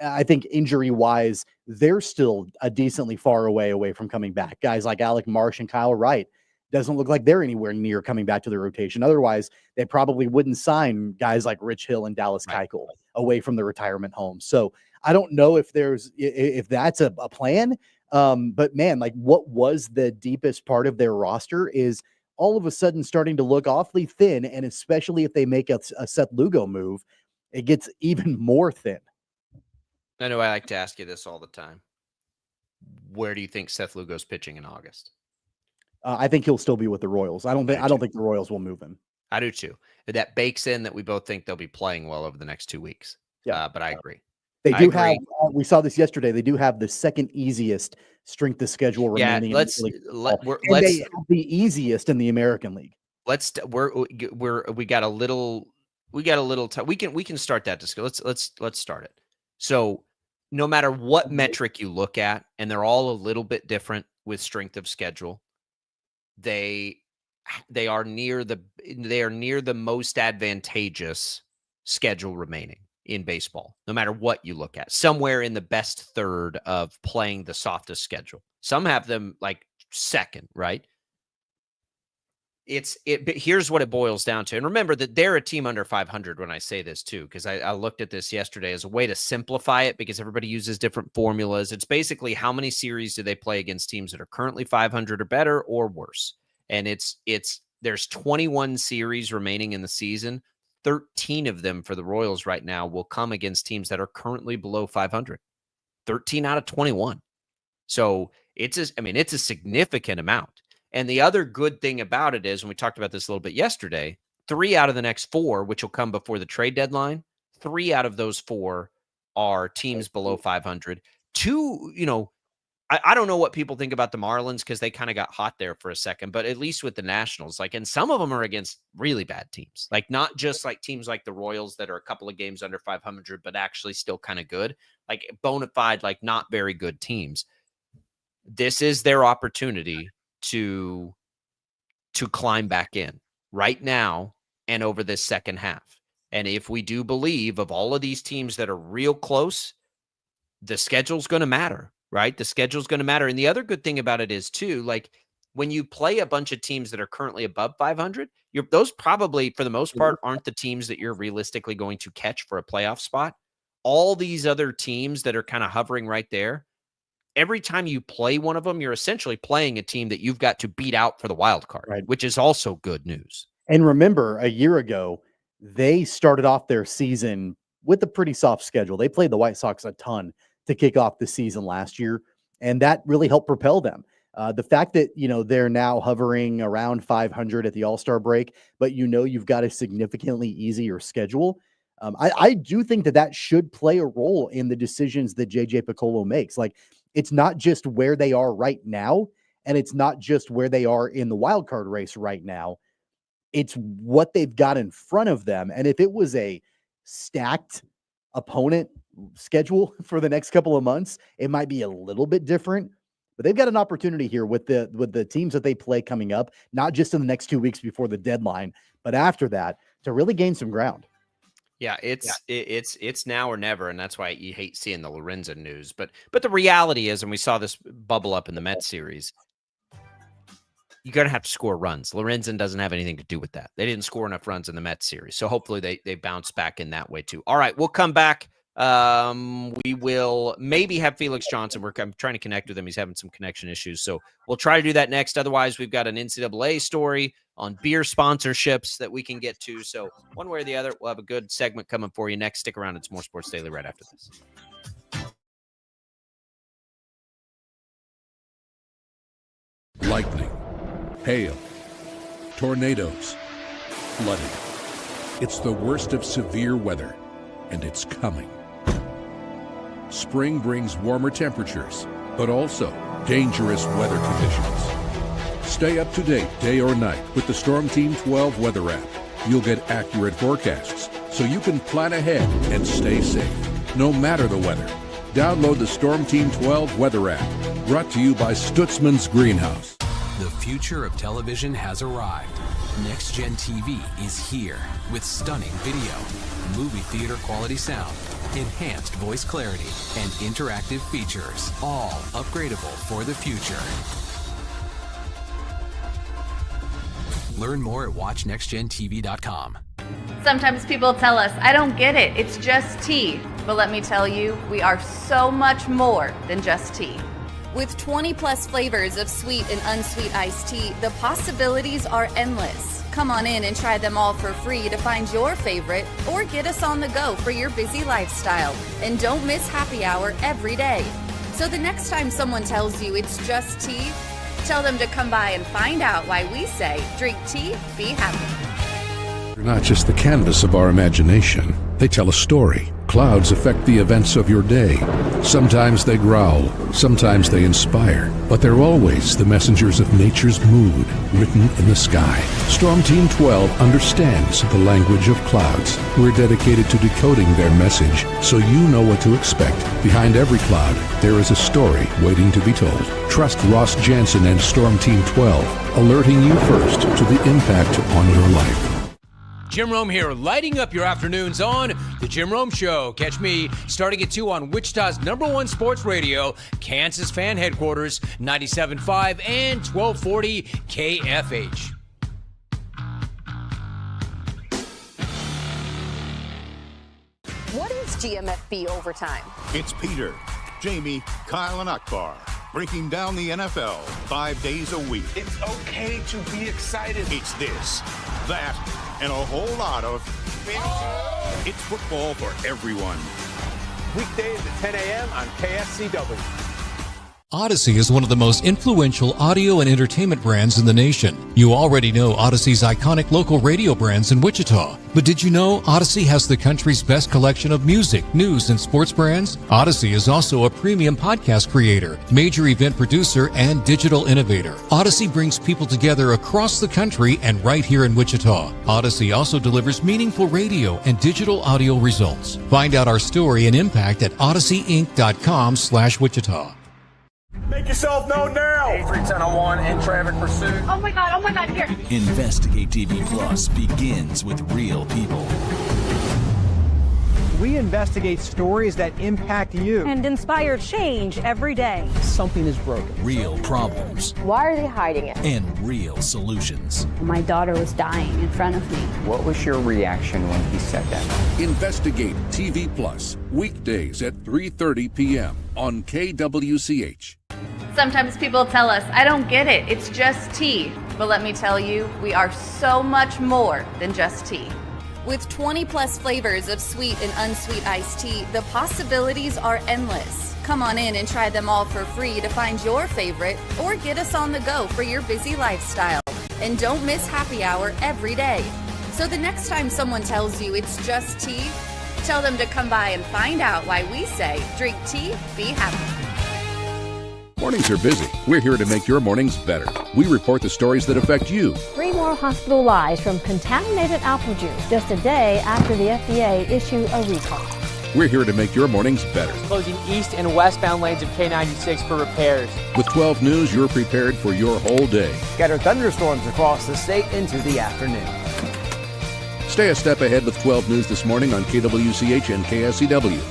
I think injury-wise, they're still a decently far away from coming back. Guys like Alec Marsh and Kyle Wright, doesn't look like they're anywhere near coming back to the rotation. Otherwise, they probably wouldn't sign guys like Rich Hill and Dallas Keuchel away from the retirement home. So I don't know if that's a plan. But man, like, what was the deepest part of their roster is all of a sudden starting to look awfully thin. And especially if they make a Seth Lugo move, it gets even more thin. I know I like to ask you this all the time. Where do you think Seth Lugo's pitching in August? I think he'll still be with the Royals. I don't think the Royals will move him. I do too. That bakes in that we both think they'll be playing well over the next 2 weeks. Yeah, but I agree. They do have. We saw this yesterday. They do have the second easiest strength of schedule remaining. Yeah, they have the easiest in the American League. We got a little time. We can start that discussion. Let's start it. So no matter what metric you look at, and they're all a little bit different with strength of schedule, they are near the most advantageous schedule remaining in baseball, no matter what you look at, somewhere in the best third of playing the softest schedule. Some have them like second, right? But here's what it boils down to. And remember that they're a team under 500 when I say this too, because I looked at this yesterday as a way to simplify it because everybody uses different formulas. It's basically how many series do they play against teams that are currently 500 or better or worse. And there's 21 series remaining in the season. 13 of them for the Royals right now will come against teams that are currently below 500. 13 out of 21. So it's a significant amount. And the other good thing about it is, and we talked about this a little bit yesterday, 3 out of the next 4, which will come before the trade deadline, 3 out of those 4 are teams below 500. 2, I don't know what people think about the Marlins because they kind of got hot there for a second, but at least with the Nationals, and some of them are against really bad teams, not just like teams like the Royals that are a couple of games under 500, but actually still kind of good, bona fide, not very good teams. This is their opportunity to climb back in right now and over this second half. And if we do believe of all of these teams that are real close, the schedule's going to matter, right? The schedule's going to matter. And the other good thing about it is too, when you play a bunch of teams that are currently above 500, those probably for the most part aren't the teams that you're realistically going to catch for a playoff spot. All these other teams that are kind of hovering right there, every time you play one of them, you're essentially playing a team that you've got to beat out for the wild card, right, which is also good news. And remember, a year ago, they started off their season with a pretty soft schedule. They played the White Sox a ton to kick off the season last year, and that really helped propel them. The fact that, they're now hovering around 500 at the All-Star break, but you've got a significantly easier schedule. I do think that should play a role in the decisions that JJ Picollo makes. It's not just where they are right now, and it's not just where they are in the wild card race right now. It's what they've got in front of them. And if it was a stacked opponent schedule for the next couple of months, it might be a little bit different. But they've got an opportunity here with the teams that they play coming up, not just in the next 2 weeks before the deadline, but after that, to really gain some ground. Yeah, it's now or never, and that's why you hate seeing the Lorenzen news. But the reality is, and we saw this bubble up in the Mets series, you're going to have to score runs. Lorenzen doesn't have anything to do with that. They didn't score enough runs in the Mets series, so hopefully they bounce back in that way too. All right, we'll come back. We will maybe have Felix Johnson. I'm trying to connect with him. He's having some connection issues, so we'll try to do that next. Otherwise, we've got an NCAA story on beer sponsorships that we can get to. So one way or the other, we'll have a good segment coming for you next. Stick around. It's more Sports Daily right after this. Lightning, hail, tornadoes, flooding. It's the worst of severe weather, and it's coming. Spring brings warmer temperatures, but also dangerous weather conditions. Stay up to date day or night with the Storm Team 12 weather app. You'll get accurate forecasts, so you can plan ahead and stay safe, no matter the weather. Download the Storm Team 12 weather app, brought to you by Stutzman's Greenhouse. The future of television has arrived. Next Gen TV is here with stunning video, movie theater quality sound, enhanced voice clarity, and interactive features, all upgradable for the future. Learn more at watchnextgentv.com. Sometimes people tell us, I don't get it, it's just tea. But let me tell you, we are so much more than just tea. With 20 plus flavors of sweet and unsweet iced tea, the possibilities are endless. Come on in and try them all for free to find your favorite, or get us on the go for your busy lifestyle. And don't miss happy hour every day. So the next time someone tells you it's just tea, tell them to come by and find out why we say, drink tea, be happy. They're not just the canvas of our imagination. They tell a story. Clouds affect the events of your day. Sometimes they growl, sometimes they inspire, but they're always the messengers of nature's mood written in the sky. Storm Team 12 understands the language of clouds. We're dedicated to decoding their message so you know what to expect. Behind every cloud, there is a story waiting to be told. Trust Ross Jansen and Storm Team 12, alerting you first to the impact on your life. Jim Rome here, lighting up your afternoons on The Jim Rome Show. Catch me starting at 2 on Wichita's #1 sports radio, Kansas Fan Headquarters, 97.5 and 1240 KFH. What is GMFB Overtime? It's Peter, Jamie, Kyle, and Akbar breaking down the NFL 5 days a week. It's okay to be excited. It's this, that, and a whole lot of fantasy. It's football for everyone. Weekdays at 10 a.m. on KSCW. Odyssey is one of the most influential audio and entertainment brands in the nation. You already know Odyssey's iconic local radio brands in Wichita. But did you know Odyssey has the country's best collection of music, news, and sports brands? Odyssey is also a premium podcast creator, major event producer, and digital innovator. Odyssey brings people together across the country and right here in Wichita. Odyssey also delivers meaningful radio and digital audio results. Find out our story and impact at odysseyinc.com/Wichita. Make yourself known now. 83101 in traffic pursuit. Oh my God, here. Investigate TV Plus begins with real people. We investigate stories that impact you. And inspire change every day. Something is broken. Real problems. Why are they hiding it? And real solutions. My daughter was dying in front of me. What was your reaction when he said that? Investigate TV Plus, weekdays at 3:30 p.m. on KWCH. Sometimes people tell us, I don't get it, it's just tea. But let me tell you, we are so much more than just tea. With 20 plus flavors of sweet and unsweet iced tea, the possibilities are endless. Come on in and try them all for free to find your favorite, or get us on the go for your busy lifestyle. And don't miss happy hour every day. So the next time someone tells you it's just tea, tell them to come by and find out why we say, drink tea, be happy. Mornings are busy. We're here to make your mornings better. We report the stories that affect you. 3 more hospital lies from contaminated apple juice just a day after the FDA issued a recall. We're here to make your mornings better. Closing east and westbound lanes of K96 for repairs. With 12 News, you're prepared for your whole day. Scatter thunderstorms across the state into the afternoon. Stay a step ahead with 12 News this morning on KWCH and KSCW.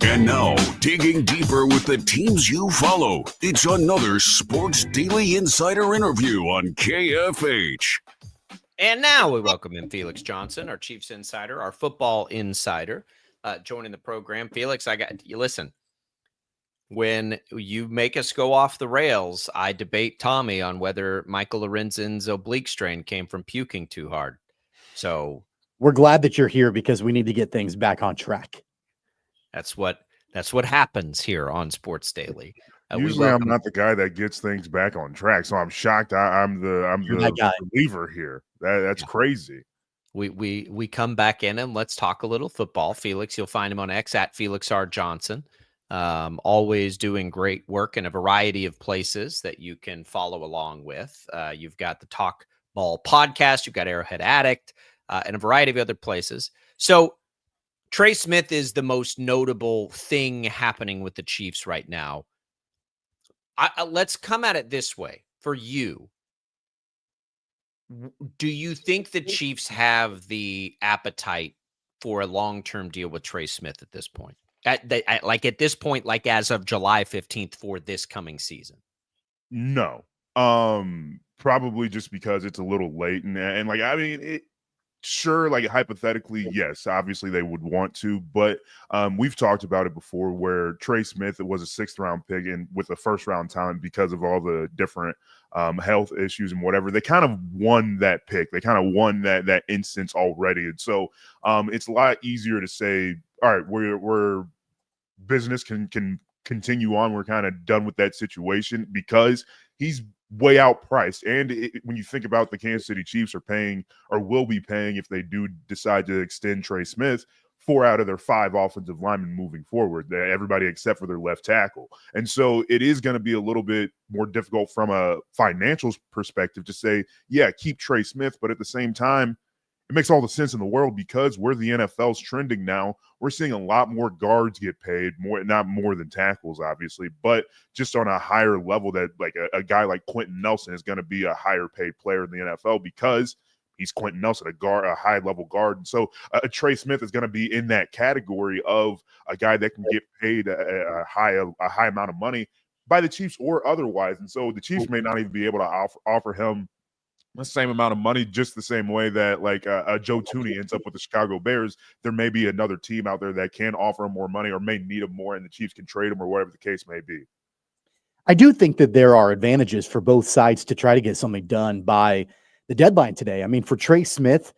And now, digging deeper with the teams you follow, it's another Sports Daily Insider interview on KFH. And now we welcome in Felix Johnson, our Chiefs insider, our football insider, joining the program. Felix, I got you. Listen, when you make us go off the rails, I debate Tommy on whether Michael Lorenzen's oblique strain came from puking too hard. So we're glad that you're here because we need to get things back on track. That's what happens here on Sports Daily. Usually, I'm not the guy that gets things back on track, so I'm shocked. I'm the reliever here. That's crazy. We come back in and let's talk a little football. Felix, you'll find him on X at Felix R. Johnson. Always doing great work in a variety of places that you can follow along with. You've got the Talk Ball podcast, you've got Arrowhead Addict, and a variety of other places. So Trey Smith is the most notable thing happening with the Chiefs right now. Let's come at it this way. For you, do you think the Chiefs have the appetite for a long-term deal with Trey Smith at this point? At this point, like as of July 15th for this coming season? No. Probably just because it's a little late. And like, I mean, sure, like hypothetically, yes, obviously they would want to, but we've talked about it before where Trey Smith, it was a 6th round pick and with a 1st round talent because of all the different health issues and whatever, they kind of won that pick. They kind of won that instance already. And so it's a lot easier to say, all right, we're business can continue on. We're kind of done with that situation because he's way outpriced. And when you think about the Kansas City Chiefs are paying or will be paying if they do decide to extend Trey Smith, 4 out of their 5 offensive linemen moving forward, everybody except for their left tackle. And so it is going to be a little bit more difficult from a financial perspective to say, yeah, keep Trey Smith. But at the same time, it makes all the sense in the world because where the NFL's trending now, we're seeing a lot more guards get paid, not more than tackles, obviously, but just on a higher level that like a guy like Quentin Nelson is going to be a higher paid player in the NFL because he's Quentin Nelson, a high level guard. And so Trey Smith is going to be in that category of a guy that can get paid a high amount of money by the Chiefs or otherwise. And so the Chiefs may not even be able to offer him the same amount of money, just the same way that like Joe Thuney ends up with the Chicago Bears. There may be another team out there that can offer him more money or may need him more, and the Chiefs can trade him or whatever the case may be. I do think that there are advantages for both sides to try to get something done by the deadline today. I mean, for Trey Smith,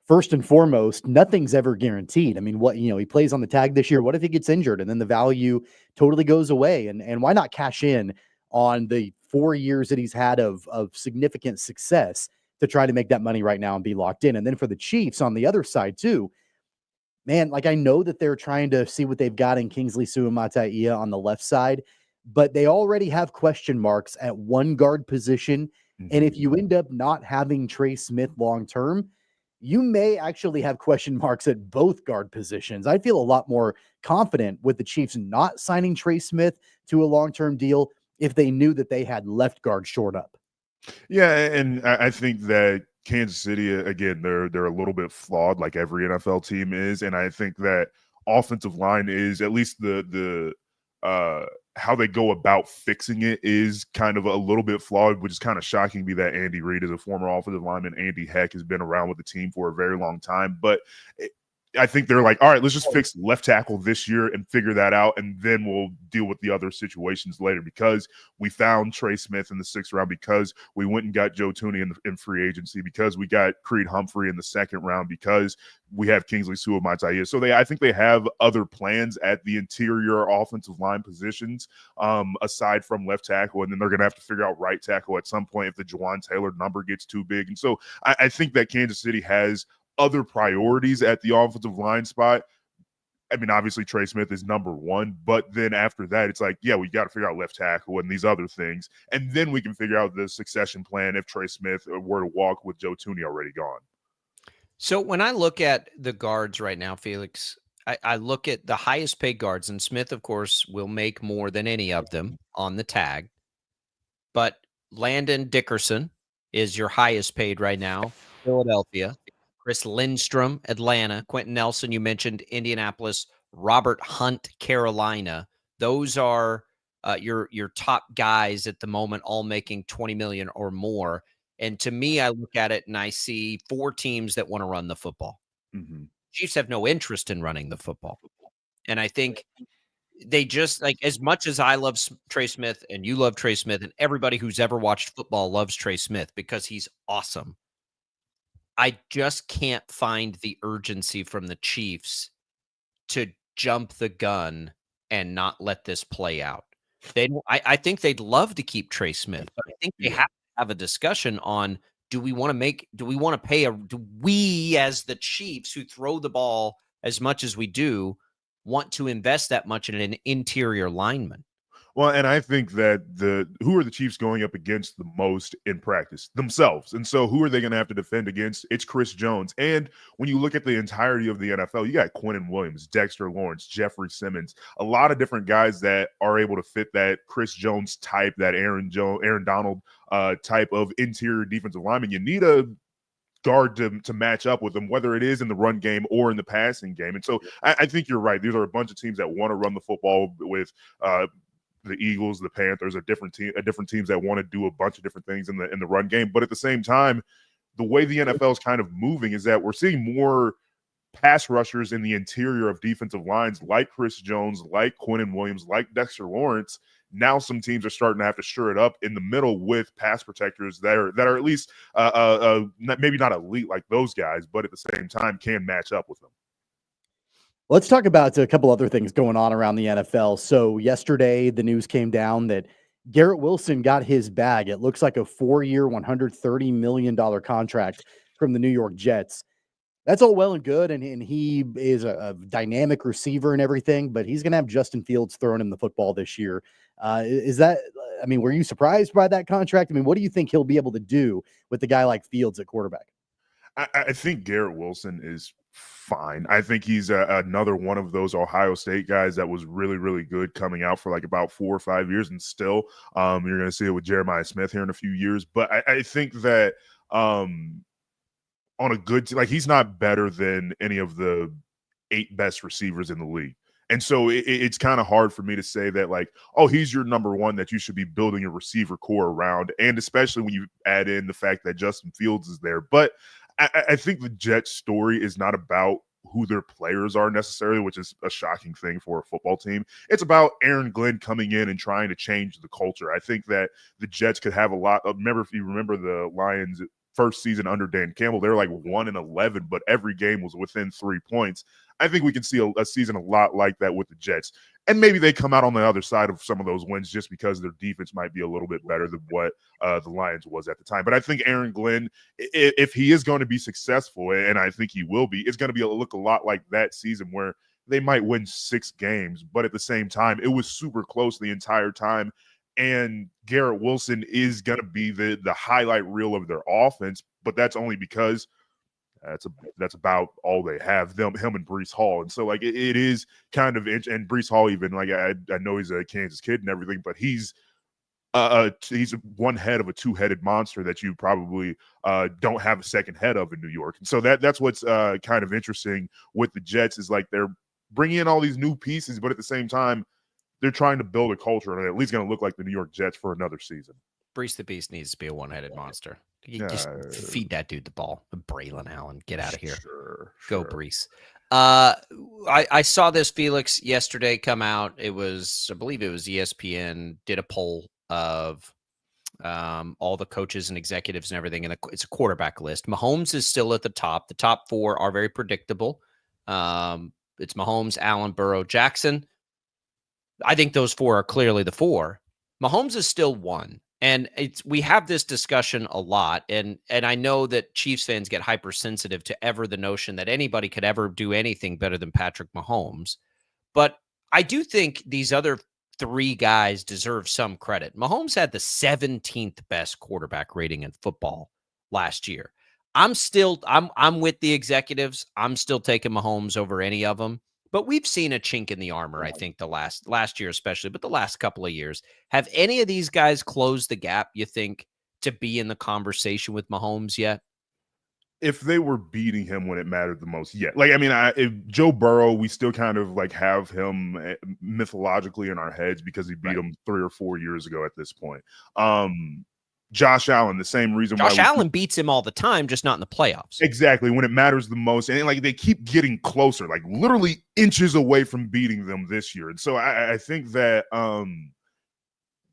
first and foremost, nothing's ever guaranteed. I mean, he plays on the tag this year. What if he gets injured and then the value totally goes away? And why not cash in on the 4 years that he's had of significant success to try to make that money right now and be locked in? And then for the Chiefs on the other side too, man, like I know that they're trying to see what they've got in Kingsley Suamataia on the left side, but they already have question marks at one guard position. Mm-hmm. And if you end up not having Trey Smith long-term, you may actually have question marks at both guard positions. I feel a lot more confident with the Chiefs not signing Trey Smith to a long-term deal if they knew that they had left guard shored up. Yeah, and I think that Kansas City, again, they're a little bit flawed like every NFL team is, and I think that offensive line is at least the how they go about fixing it is kind of a little bit flawed, which is kind of shocking to me that Andy Reid is a former offensive lineman. Andy Heck has been around with the team for a very long time, but I think they're like, all right, let's just fix left tackle this year and figure that out, and then we'll deal with the other situations later, because we found Trey Smith in the 6th round, because we went and got Joe Tooney in free agency, because we got Creed Humphrey in the 2nd round, because we have Kingsley Suamataia. So I think they have other plans at the interior offensive line positions, aside from left tackle, and then they're going to have to figure out right tackle at some point if the Juwan Taylor number gets too big. And so I think that Kansas City has other priorities at the offensive line spot. I mean, obviously Trey Smith is number 1, but then after that, it's like, yeah, we got to figure out left tackle and these other things, and then we can figure out the succession plan if Trey Smith were to walk with Joe Tooney already gone. So when I look at the guards right now, Felix, I look at the highest paid guards, and Smith, of course, will make more than any of them on the tag, but Landon Dickerson is your highest paid right now, Philadelphia. Chris Lindstrom, Atlanta. Quentin Nelson, you mentioned Indianapolis. Robert Hunt, Carolina. Those are your top guys at the moment, all making $20 million or more. And to me, I look at it and I see 4 teams that want to run the football. Mm-hmm. Chiefs have no interest in running the football. And I think they just, like, as much as I love Trey Smith and you love Trey Smith and everybody who's ever watched football loves Trey Smith because he's awesome, I just can't find the urgency from the Chiefs to jump the gun and not let this play out. I think they'd love to keep Trey Smith, but I think they have to have a discussion on, do we want to pay do we as the Chiefs, who throw the ball as much as we do, want to invest that much in an interior lineman? Well, and I think that who are the Chiefs going up against the most in practice? Themselves. And so who are they going to have to defend against? It's Chris Jones. And when you look at the entirety of the NFL, you got Quinnen Williams, Dexter Lawrence, Jeffrey Simmons, a lot of different guys that are able to fit that Chris Jones type, that Aaron Donald type of interior defensive lineman. You need a guard to match up with them, whether it is in the run game or in the passing game. And so I think you're right. These are a bunch of teams that want to run the football with the Eagles, the Panthers are different teams that want to do a bunch of different things in the run game. But at the same time, the way the NFL is kind of moving is that we're seeing more pass rushers in the interior of defensive lines, like Chris Jones, like Quinnen Williams, like Dexter Lawrence. Now some teams are starting to have to shore it up in the middle with pass protectors that are at least maybe not elite like those guys, but at the same time can match up with them. Let's talk about a couple other things going on around the NFL. So yesterday, the news came down that Garrett Wilson got his bag. It looks like a 4-year, $130 million contract from the New York Jets. That's all well and good, and he is a dynamic receiver and everything, but he's going to have Justin Fields throwing him the football this year. Were you surprised by that contract? I mean, what do you think he'll be able to do with a guy like Fields at quarterback? I think Garrett Wilson is fine. I think he's another one of those Ohio State guys that was really, really good coming out for like about 4 or 5 years, and still you're going to see it with Jeremiah Smith here in a few years. But I think that on a good, like, he's not better than any of the 8 best receivers in the league. And so it's kind of hard for me to say that, like, oh, he's your number one that you should be building a receiver core around, and especially when you add in the fact that Justin Fields is there. But I think the Jets story is not about who their players are necessarily, which is a shocking thing for a football team. It's about Aaron Glenn coming in and trying to change the culture. I think that the Jets could have a lot of, if you remember the Lions' first season under Dan Campbell, they were like 1-11, but every game was within 3 points. I think we can see a season a lot like that with the Jets. And maybe they come out on the other side of some of those wins just because their defense might be a little bit better than what the Lions was at the time. But I think Aaron Glenn, if he is going to be successful, and I think he will be, it's going to look a lot like that season where they might win 6 games, but at the same time, it was super close the entire time. And Garrett Wilson is going to be the highlight reel of their offense, but that's only because that's about all they have, him and Breece Hall. And so, like, it is kind of, and Breece Hall, even, like, I know he's a Kansas kid and everything, but he's one head of a 2-headed monster that you probably don't have a second head of in New York. And so that's what's kind of interesting with the Jets, is like they're bringing in all these new pieces, but at the same time, they're trying to build a culture and at least going to look like the New York Jets for another season. Breece the Beast needs to be a one-headed monster. You just feed that dude the ball. Braylon Allen, get out of here. Sure. Go, Breece. I saw this, Felix, yesterday come out. I believe it was ESPN did a poll of all the coaches and executives and everything, and it's a quarterback list. Mahomes is still at the top. The top four are very predictable. It's Mahomes, Allen, Burrow, Jackson. I think those four are clearly the four. Mahomes is still one. And we have this discussion a lot, and I know that Chiefs fans get hypersensitive to the notion that anybody could ever do anything better than Patrick Mahomes. But I do think these other three guys deserve some credit. Mahomes had the 17th best quarterback rating in football last year. I'm with the executives. I'm still taking Mahomes over any of them. But we've seen a chink in the armor, I think, the last year especially, but the last couple of years. Have any of these guys closed the gap, you think, to be in the conversation with Mahomes yet? If they were beating him when it mattered the most, yeah. If Joe Burrow, we still kind of have him mythologically in our heads because he beat him 3 or 4 years ago at this point. Josh Allen, the same reason Josh Allen beats him all the time, just not in the playoffs. Exactly, when it matters the most. And they keep getting closer, literally inches away from beating them this year. And so I think that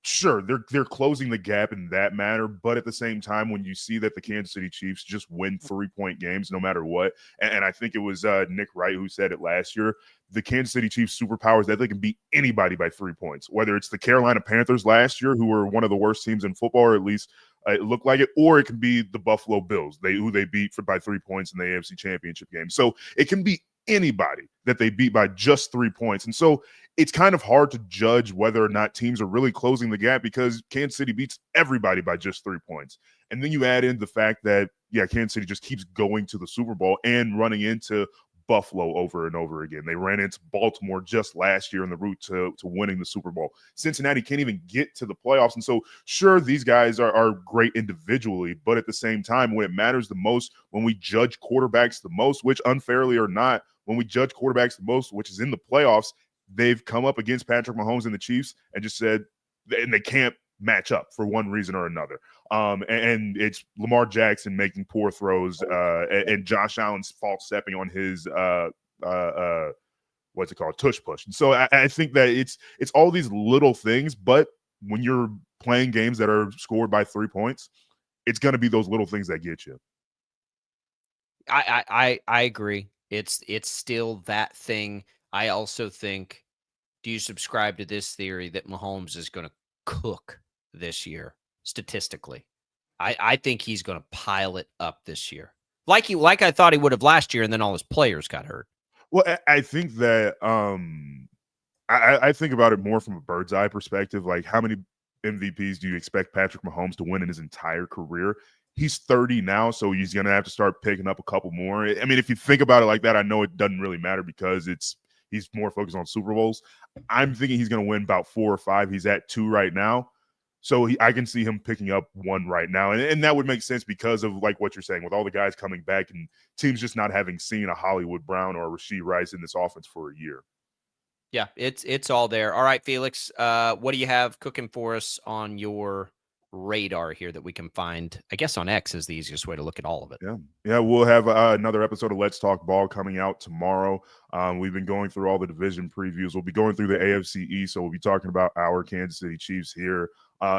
sure, they're closing the gap in that matter, but at the same time, when you see that the Kansas City Chiefs just win 3-point games no matter what, and I think it was Nick Wright who said it last year, the Kansas City Chiefs' superpower is that they can beat anybody by 3 points, whether it's the Carolina Panthers last year, who were one of the worst teams in football, or at least it looked like it, or it can be the Buffalo Bills, who they beat by 3 points in the AFC Championship game. So it can be anybody that they beat by just 3 points. And so it's kind of hard to judge whether or not teams are really closing the gap because Kansas City beats everybody by just 3 points. And then you add in the fact that, Kansas City just keeps going to the Super Bowl and running into Buffalo over and over again. They ran into Baltimore just last year on the route to winning the Super Bowl. Cincinnati can't even get to the playoffs. And so, sure, these guys are great individually, but at the same time, when it matters the most, when we judge quarterbacks the most, which unfairly or not, when we judge quarterbacks the most, which is in the playoffs, they've come up against Patrick Mahomes and the Chiefs and just said, and they can't match up for one reason or another. And it's Lamar Jackson making poor throws and Josh Allen's false stepping on his what's it called, tush push. And so I think that it's all these little things, but when you're playing games that are scored by 3 points, it's going to be those little things that get you. I agree. It's still that thing. I also think, do you subscribe to this theory that Mahomes is going to cook this year statistically? I think he's going to pile it up this year, like I thought he would have last year, and then all his players got hurt. Well, I think that I think about it more from a bird's eye perspective. Like, how many MVPs do you expect Patrick Mahomes to win in his entire career? He's 30 now, so he's going to have to start picking up a couple more. I mean, if you think about it like that, I know it doesn't really matter because he's more focused on Super Bowls. I'm thinking he's going to win about 4 or 5. He's at 2 right now. So I can see him picking up 1 right now. And that would make sense because of like what you're saying, with all the guys coming back and teams just not having seen a Hollywood Brown or a Rashee Rice in this offense for a year. Yeah, it's all there. All right, Felix, what do you have cooking for us on your radar here that we can find? I guess on X is the easiest way to look at all of it. Yeah, we'll have another episode of Let's Talk Ball coming out tomorrow. We've been going through all the division previews. We'll be going through the AFC East, so we'll be talking about our Kansas City Chiefs here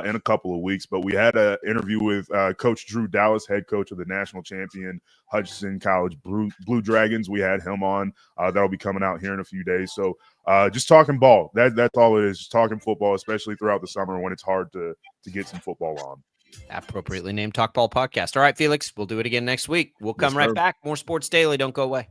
in a couple of weeks. But we had an interview with Coach Drew Dallas, head coach of the national champion Hutchinson College Blue Dragons. We had him on. That'll be coming out here in a few days. So just talking ball. That's all it is. Just talking football, especially throughout the summer when it's hard to get some football on. Appropriately named Talk Ball Podcast. All right, Felix, we'll do it again next week. We'll come right back. More Sports Daily. Don't go away.